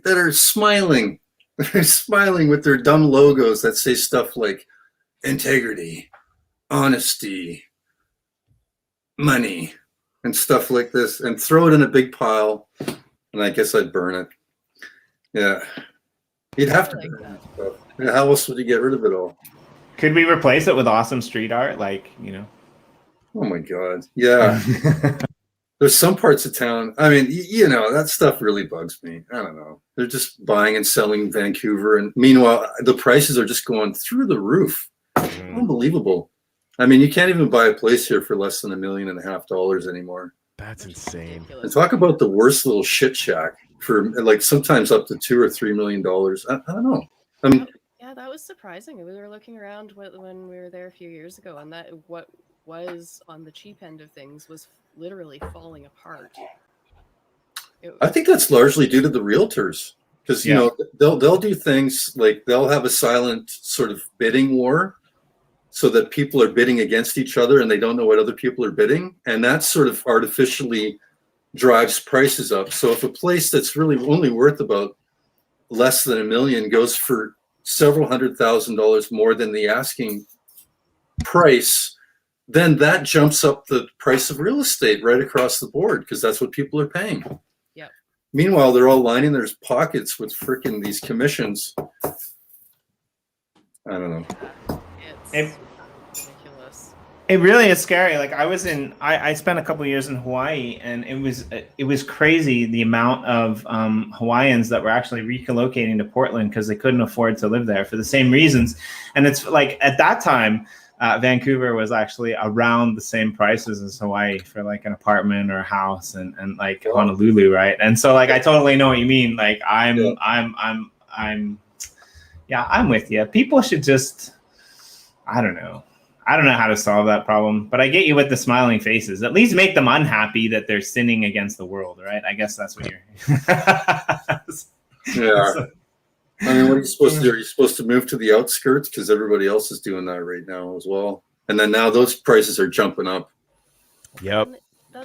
are smiling. They're smiling with their dumb logos that say stuff like integrity, honesty, money, and stuff like this, and throw it in a big pile. And I guess I'd burn it. Yeah. You'd have to burn that stuff. Yeah, how else would you get rid of it all? Could we replace it with awesome street art? Like, Oh my God. Yeah. There's some parts of town. I mean, that stuff really bugs me. I don't know. They're just buying and selling Vancouver. And meanwhile, the prices are just going through the roof. Unbelievable. I mean, you can't even buy a place here for less than $1.5 million anymore. That's insane. And talk about the worst little shit shack for like sometimes up to $2 or $3 million. I don't know. I mean, yeah, that was surprising. We were looking around when we were there a few years ago, and that what was on the cheap end of things was literally falling apart. I think that's largely due to the realtors, because they'll do things like they'll have a silent sort of bidding war, so that people are bidding against each other and they don't know what other people are bidding, and that sort of artificially drives prices up. So if a place that's really only worth about less than $1 million goes for several $100,000 more than the asking price, then that jumps up the price of real estate right across the board, because that's what people are paying. Yeah. Meanwhile, they're all lining their pockets with freaking these commissions. I don't know. It's ridiculous. It really is scary. Like I spent a couple of years in Hawaii, and it was crazy the amount of Hawaiians that were actually relocating to Portland because they couldn't afford to live there for the same reasons. And it's like at that time, Vancouver was actually around the same prices as Hawaii for like an apartment or a house, and like Honolulu, right? And so like I totally know what you mean. Like I'm with you. People should just, I don't know how to solve that problem, but I get you with the smiling faces. At least make them unhappy that they're sinning against the world, right? I guess that's what you're. Yeah. I mean, what are you supposed to do? Are you supposed to move to the outskirts because everybody else is doing that right now as well? And then now those prices are jumping up. Yep.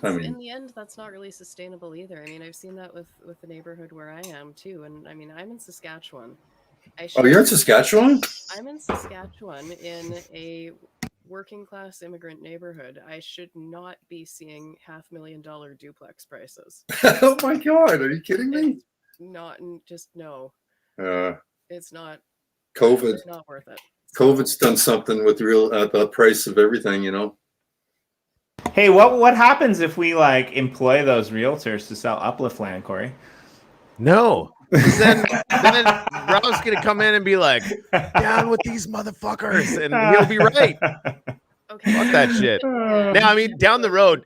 In the end, that's not really sustainable either. I mean, I've seen that with the neighborhood where I am too. And I mean, I'm in Saskatchewan. You're in Saskatchewan? I'm in Saskatchewan in a working class immigrant neighborhood. I should not be seeing $500,000 duplex prices. Oh my God. Are you kidding me? No. It's not. COVID. It's not worth it. COVID's done something with the price of everything, Hey, what happens if we like employ those realtors to sell uplift land, Corey? No. Then Rob's gonna come in and be like, down with these motherfuckers, and he'll be right. Okay. Fuck that shit. Now, I mean, down the road,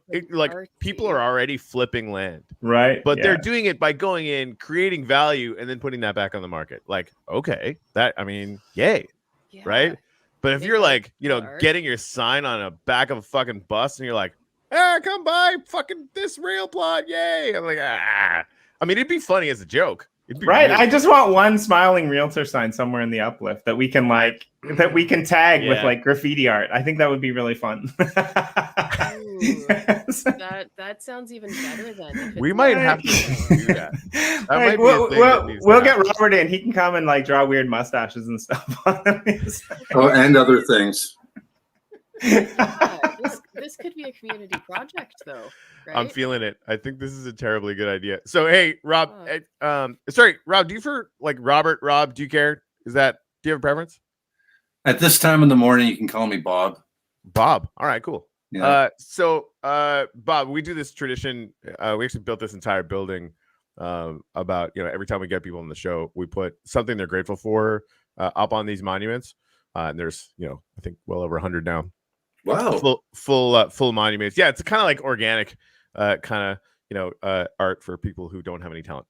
people are already flipping land, right? But they're doing it by going in, creating value, and then putting that back on the market. Like, okay, yay, yeah. Right? But if you're like, getting your sign on a back of a fucking bus, and you're like, come by fucking this rail plot, yay! I'm like, I mean, it'd be funny as a joke. Right. Really I just want one smiling realtor sign somewhere in the uplift that we can tag with like graffiti art. I think that would be really fun. Ooh, that sounds even better then. We might have to do that. Like, we'll get Robert in. He can come and like draw weird mustaches and stuff on them. And other things. This could be a community project, though. Right? I'm feeling it. I think this is a terribly good idea. So, hey, Rob. Rob. Do you care? Do you have a preference? At this time in the morning, you can call me Bob. Bob. All right, cool. Yeah. Bob, we do this tradition. We actually built this entire building about every time we get people on the show, we put something they're grateful for up on these monuments. And there's, I think well over 100 now. Wow. Full monuments. Yeah, it's kind of like organic kind of, art for people who don't have any talent.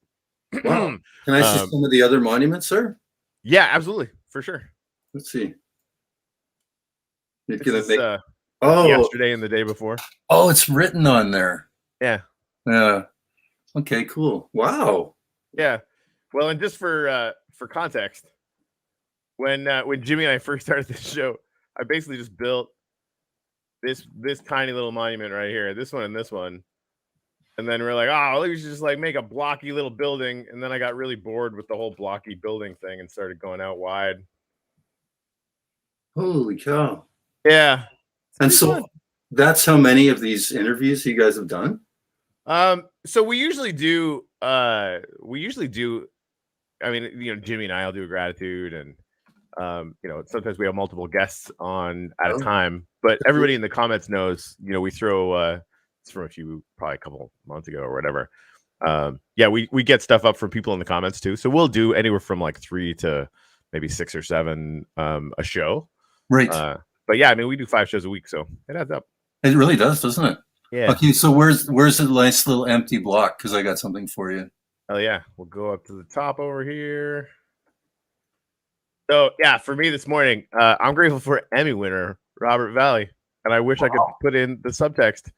Wow. Can I see some of the other monuments, sir? Yeah, absolutely. For sure. Let's see. Yesterday and the day before. Oh, it's written on there. Yeah. Okay, cool. Wow. Yeah. Well, and just for context, when Jimmy and I first started this show, I basically just built this tiny little monument right here, this one and this one. And then we're like, oh, we should just like make a blocky little building. And then I got really bored with the whole blocky building thing and started going out wide. Holy cow. Yeah. And so fun. That's how many of these interviews you guys have done? So we usually do, I mean, Jimmy and I'll do a gratitude, and sometimes we have multiple guests on at a time, but everybody in the comments knows, we throw it's from probably a couple months ago or whatever. We get stuff up from people in the comments too. So we'll do anywhere from like 3 to maybe 6 or 7 a show. Right. But yeah, I mean, we do 5 shows a week, so it adds up. It really does, doesn't it? Yeah. Okay, so where's the nice little empty block? Because I got something for you. Oh yeah, we'll go up to the top over here. So yeah, for me this morning, I'm grateful for Emmy winner Robert Valley, and I wish I could put in the subtext.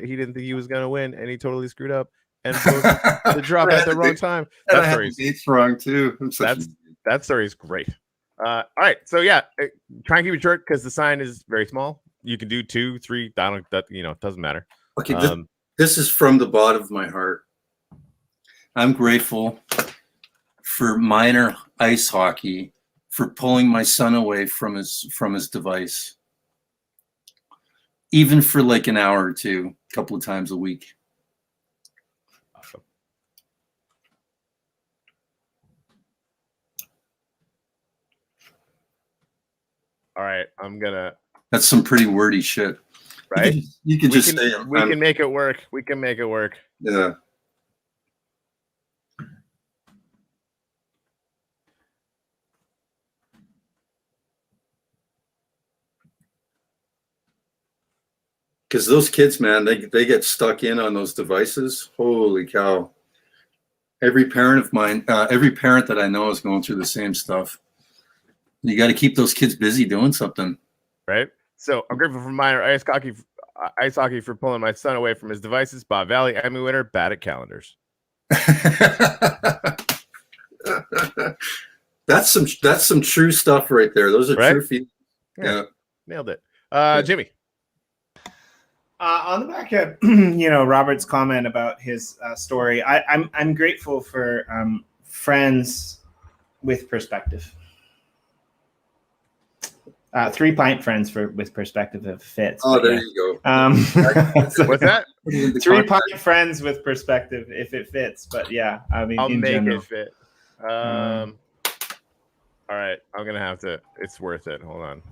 He didn't think he was gonna win, and he totally screwed up and broke the drop at the wrong time. That story's dates wrong too. That story is great. All right, so yeah, try and keep it short because the sign is very small. You can do 2, 3. It doesn't matter. Okay, this is from the bottom of my heart. I'm grateful for minor ice hockey for pulling my son away from his device, even for like an hour or two, a couple of times a week. Awesome. All right, That's some pretty wordy shit, right? You could just say we can make it work. We can make it work. Yeah. Because those kids, man, they get stuck in on those devices. Holy cow. Every parent that I know is going through the same stuff. You got to keep those kids busy doing something. Right? So I'm grateful for minor ice hockey for pulling my son away from his devices. Bob Valley, Emmy winner, bad at calendars. That's some true stuff right there. Those are true feelings. Yeah. Nailed it. Jimmy. On the back of Robert's comment about his story, I'm grateful for friends with perspective. 3-pint friends with perspective if it fits. Oh, there you go. What's that? 3-pint friends with perspective if it fits. But yeah, I mean, I'll make it fit. All right, I'm gonna have to. It's worth it. Hold on.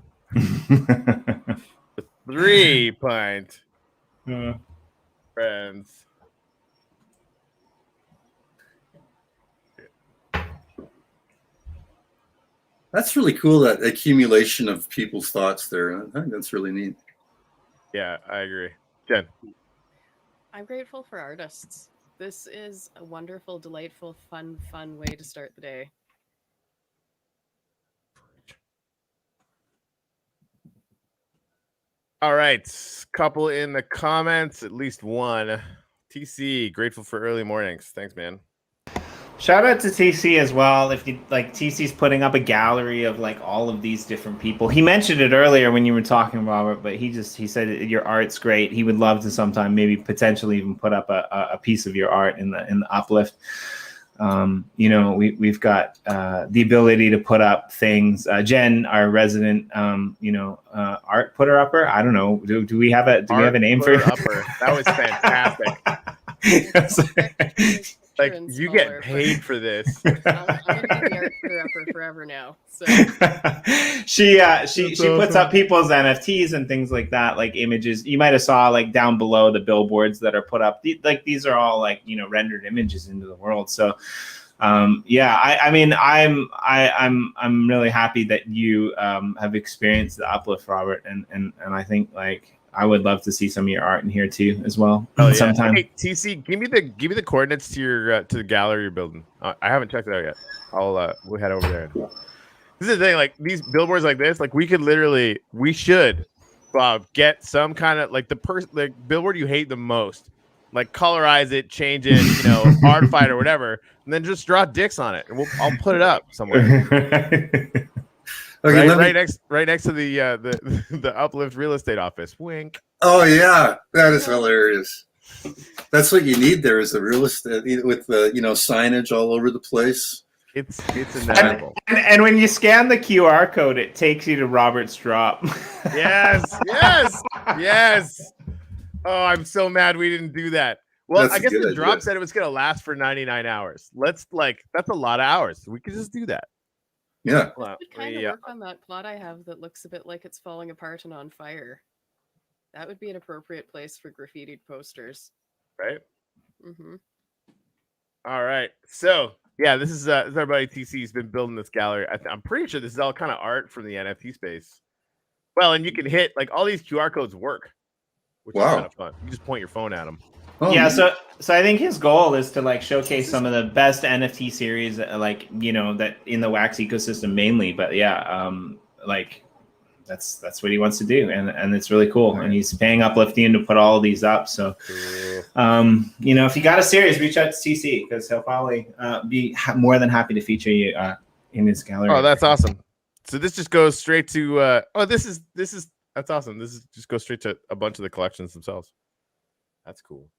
3-pint friends. That's really cool, that accumulation of people's thoughts there. I think that's really neat. Yeah, I agree. Jen. I'm grateful for artists. This is a wonderful, delightful, fun way to start the day. All right. Couple in the comments, at least one. TC, grateful for early mornings. Thanks, man. Shout out to TC as well. If you like, TC's putting up a gallery of like all of these different people. He mentioned it earlier when you were talking, Robert, but he said your art's great. He would love to sometime maybe potentially even put up a piece of your art in the uplift. We've got the ability to put up things. Jen, our resident art putter upper. I don't know. Do we have a name for upper? That was fantastic. Like, you get paid for this. I'm gonna be the art upper forever now. So she puts up people's NFTs and things like that, like images. You might have saw like down below the billboards that are put up. These are all like rendered images into the world. So Yeah, I mean, I'm really happy that you have experienced the uplift, Robert, and I think like I would love to see some of your art in here too as well. Oh, yeah. Sometime. Hey, TC, give me the coordinates to your to the gallery you're building. I haven't checked it out yet. We'll head over there. This is the thing, like these billboards like this, like we should, Bob, get some kind of like the billboard you hate the most, like colorize it, change it, artify it or whatever, and then just draw dicks on it, and I'll put it up somewhere. Okay, right next to the Uplift real estate office. Wink. Oh yeah, that is hilarious. That's what you need there is the real estate with the signage all over the place. It's inevitable. And when you scan the QR code, it takes you to Robert's drop. Yes. Oh, I'm so mad we didn't do that. Well, I guess the drop said it was going to last for 99 hours. That's a lot of hours. We could just do that. Yeah. I would kind of work on that plot I have that looks a bit like it's falling apart and on fire. That would be an appropriate place for graffitied posters. Right? Mm-hmm. All right. So, yeah, this is our buddy TC. He's been building this gallery. I'm pretty sure this is all kind of art from the NFT space. Well, and you can hit, like, all these QR codes work, which is kind of fun. You just point your phone at them. Oh, yeah, so I think his goal is to like showcase some of the best NFT series, like that in the wax ecosystem mainly. But yeah, like that's what he wants to do, and it's really cool. And he's paying Uplifting to put all of these up. So, if you got a series, reach out to TC because he'll probably be more than happy to feature you in his gallery. Oh, that's awesome. So this just goes straight to. That's awesome. This is just goes straight to a bunch of the collections themselves. That's cool.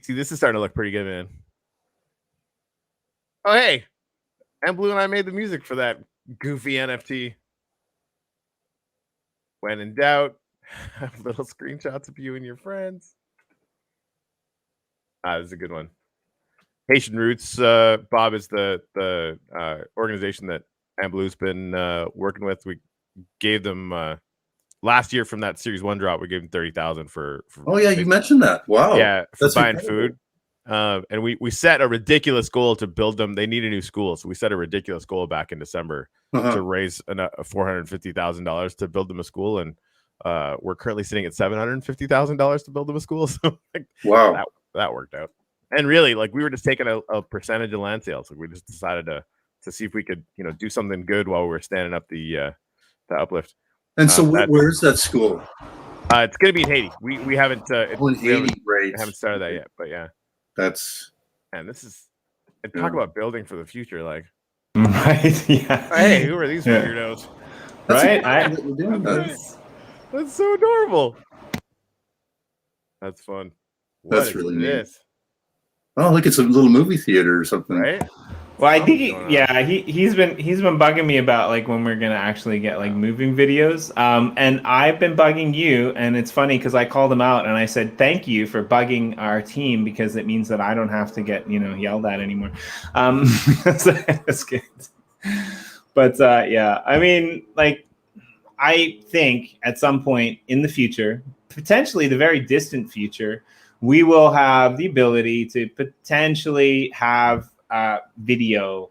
See, this is starting to look pretty good, man. Oh, hey. And Blue and I made the music for that goofy NFT. When in doubt, have little screenshots of you and your friends. This is a good one. Haitian Roots, Bob, is the organization that And Blue's been working with. We gave them... last year from that Series 1 drop, we gave them $30,000 for oh yeah, you mentioned that. Wow. Yeah, for that's buying incredible. food. And we set a ridiculous goal to build them. They need a new school, so we set a ridiculous goal back in December to raise $450,000 to build them a school, and we're currently sitting at $750,000 to build them a school. So wow, that worked out. And really, like we were just taking a percentage of land sales. Like we just decided to see if we could do something good while we were standing up the uplift. And so where's that school? It's going to be in Haiti. We haven't Haiti, haven't started that yet, but yeah. This is talk about building for the future, like right? Yeah. Hey, who are these weirdos? Right? That's so adorable. That's fun. That's really neat. Oh, look, it's a little movie theater or something, right? Well, I think he's been bugging me about like when we're gonna actually get like moving videos. And I've been bugging you, and it's funny because I called him out and I said thank you for bugging our team because it means that I don't have to get yelled at anymore. So that's good. But yeah, I mean, like I think at some point in the future, potentially the very distant future, we will have the ability to potentially have video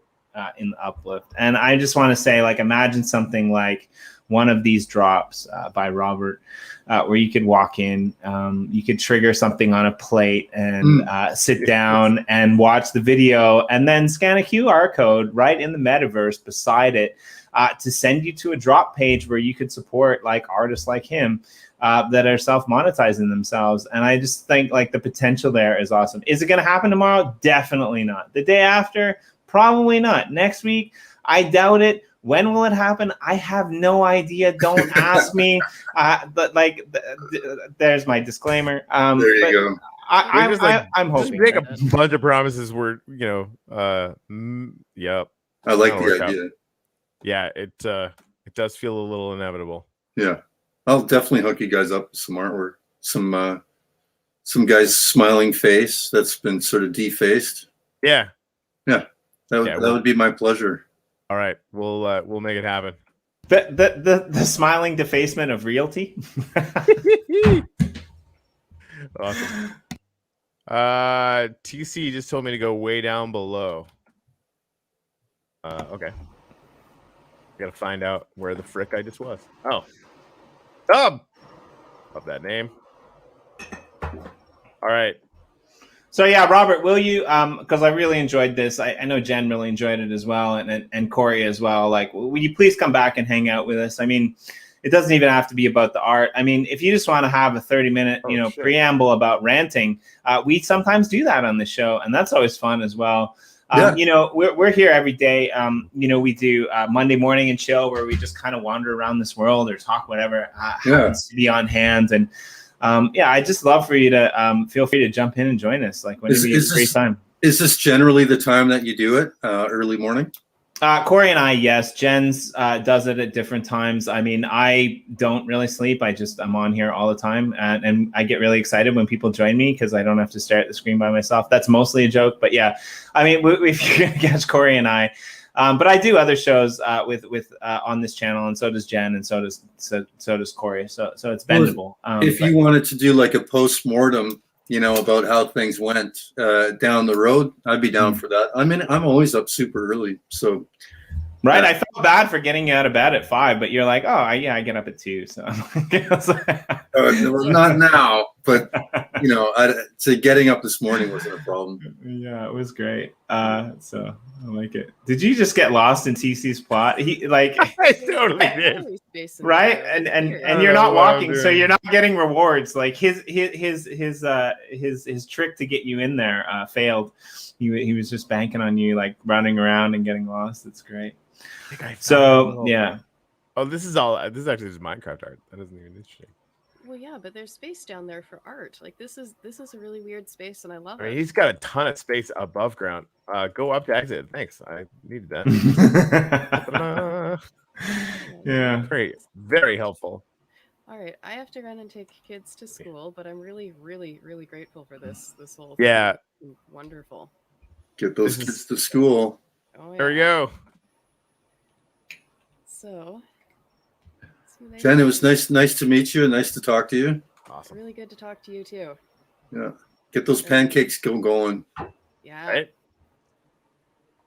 in the uplift. And I just want to say, like, imagine something like one of these drops by Robert where you could walk in, you could trigger something on a plate and sit down and watch the video and then scan a QR code right in the metaverse beside it to send you to a drop page where you could support like artists like him that are self-monetizing themselves. And I just think like the potential there is awesome. Is it going to happen tomorrow? Definitely not. The day after? Probably not. Next week? I doubt it. When will it happen? I have no idea. Don't ask me. But like, there's my disclaimer. There you go. I'm hoping. Just make a bunch of promises where yep. I like the idea. Yeah, it does feel a little inevitable. Yeah, I'll definitely hook you guys up with some artwork. Some guy's smiling face that's been sort of defaced. Yeah. That would be my pleasure. All right, we'll make it happen. The smiling defacement of realty. Awesome. TC just told me to go way down below. Okay. Gotta find out where the frick I just was. Oh. Love that name. All right. So yeah, Robert, will you? Because I really enjoyed this. I know Jen really enjoyed it as well, and Corey as well. Like, will you please come back and hang out with us? I mean, it doesn't even have to be about the art. I mean, if you just want to have a 30-minute, preamble about ranting, we sometimes do that on the show, and that's always fun as well. We're here every day. We do Monday morning and chill, where we just kind of wander around this world or talk whatever happens to be on hand. And I just love for you to feel free to jump in and join us. Like whenever you have a great time. Is this generally the time that you do it? Early morning? Corey and I, yes. Jen's does it at different times. I mean, I don't really sleep. I'm on here all the time. And I get really excited when people join me because I don't have to stare at the screen by myself. That's mostly a joke. But yeah, I mean, if you're going to catch Corey and I. But I do other shows with on this channel, and so does Jen, and so does Corey. So it's bendable. If you wanted to do like a post-mortem, about how things went down the road, I'd be down for that. I'm always up super early, so. Right, I felt bad for getting out of bed at 5, but you're like, oh, I get up at 2, so. Not now, but getting up this morning wasn't a problem. Yeah, it was great. So I like it. Did you just get lost in TC's plot? I totally did. Right, and you're not walking, so you're not getting rewards. Like his trick to get you in there failed. He was just banking on you, like running around and getting lost. It's great. So yeah. Oh, this is actually just Minecraft art. That isn't even interesting. Well, yeah, but there's space down there for art. Like this is a really weird space, and I love it. He's got a ton of space above ground. Go up to exit. Thanks. I needed that. Yeah. Great. Very helpful. All right, I have to run and take kids to school, but I'm really, really, really grateful for this whole thing. Yeah. Wonderful. Get those kids to school. Oh, yeah. There we go. So, Jen, it was nice to meet you and nice to talk to you. Awesome. Really good to talk to you too. Yeah. Get those pancakes going. Yeah. Right?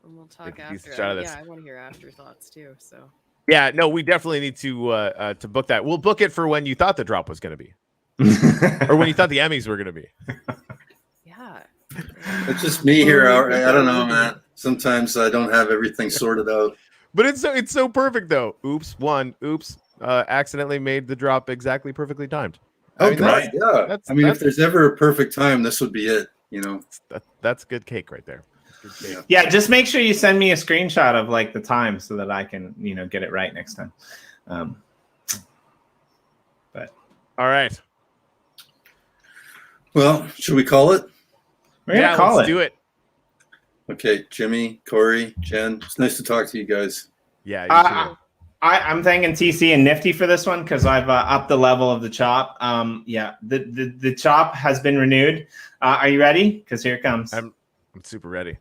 And we'll talk Take a piece after. of this. Yeah, I want to hear afterthoughts too. So. Yeah, no, we definitely need to book that. We'll book it for when you thought the drop was going to be, or when you thought the Emmys were going to be. Yeah. It's just me here. I don't know, man. Sometimes I don't have everything sorted out. But it's so perfect though. Oops, accidentally made the drop exactly perfectly timed. Right. Yeah. If there's ever a perfect time, this would be it. That's good cake right there. Yeah, just make sure you send me a screenshot of like the time so that I can, get it right next time. But all right. Well, should we call it? We're gonna call let's do it. Okay, Jimmy, Corey, Jen. It's nice to talk to you guys. Yeah. I'm thanking TC and Nifty for this one because I've upped the level of the chop. The chop has been renewed. Are you ready? Because here it comes. I'm super ready.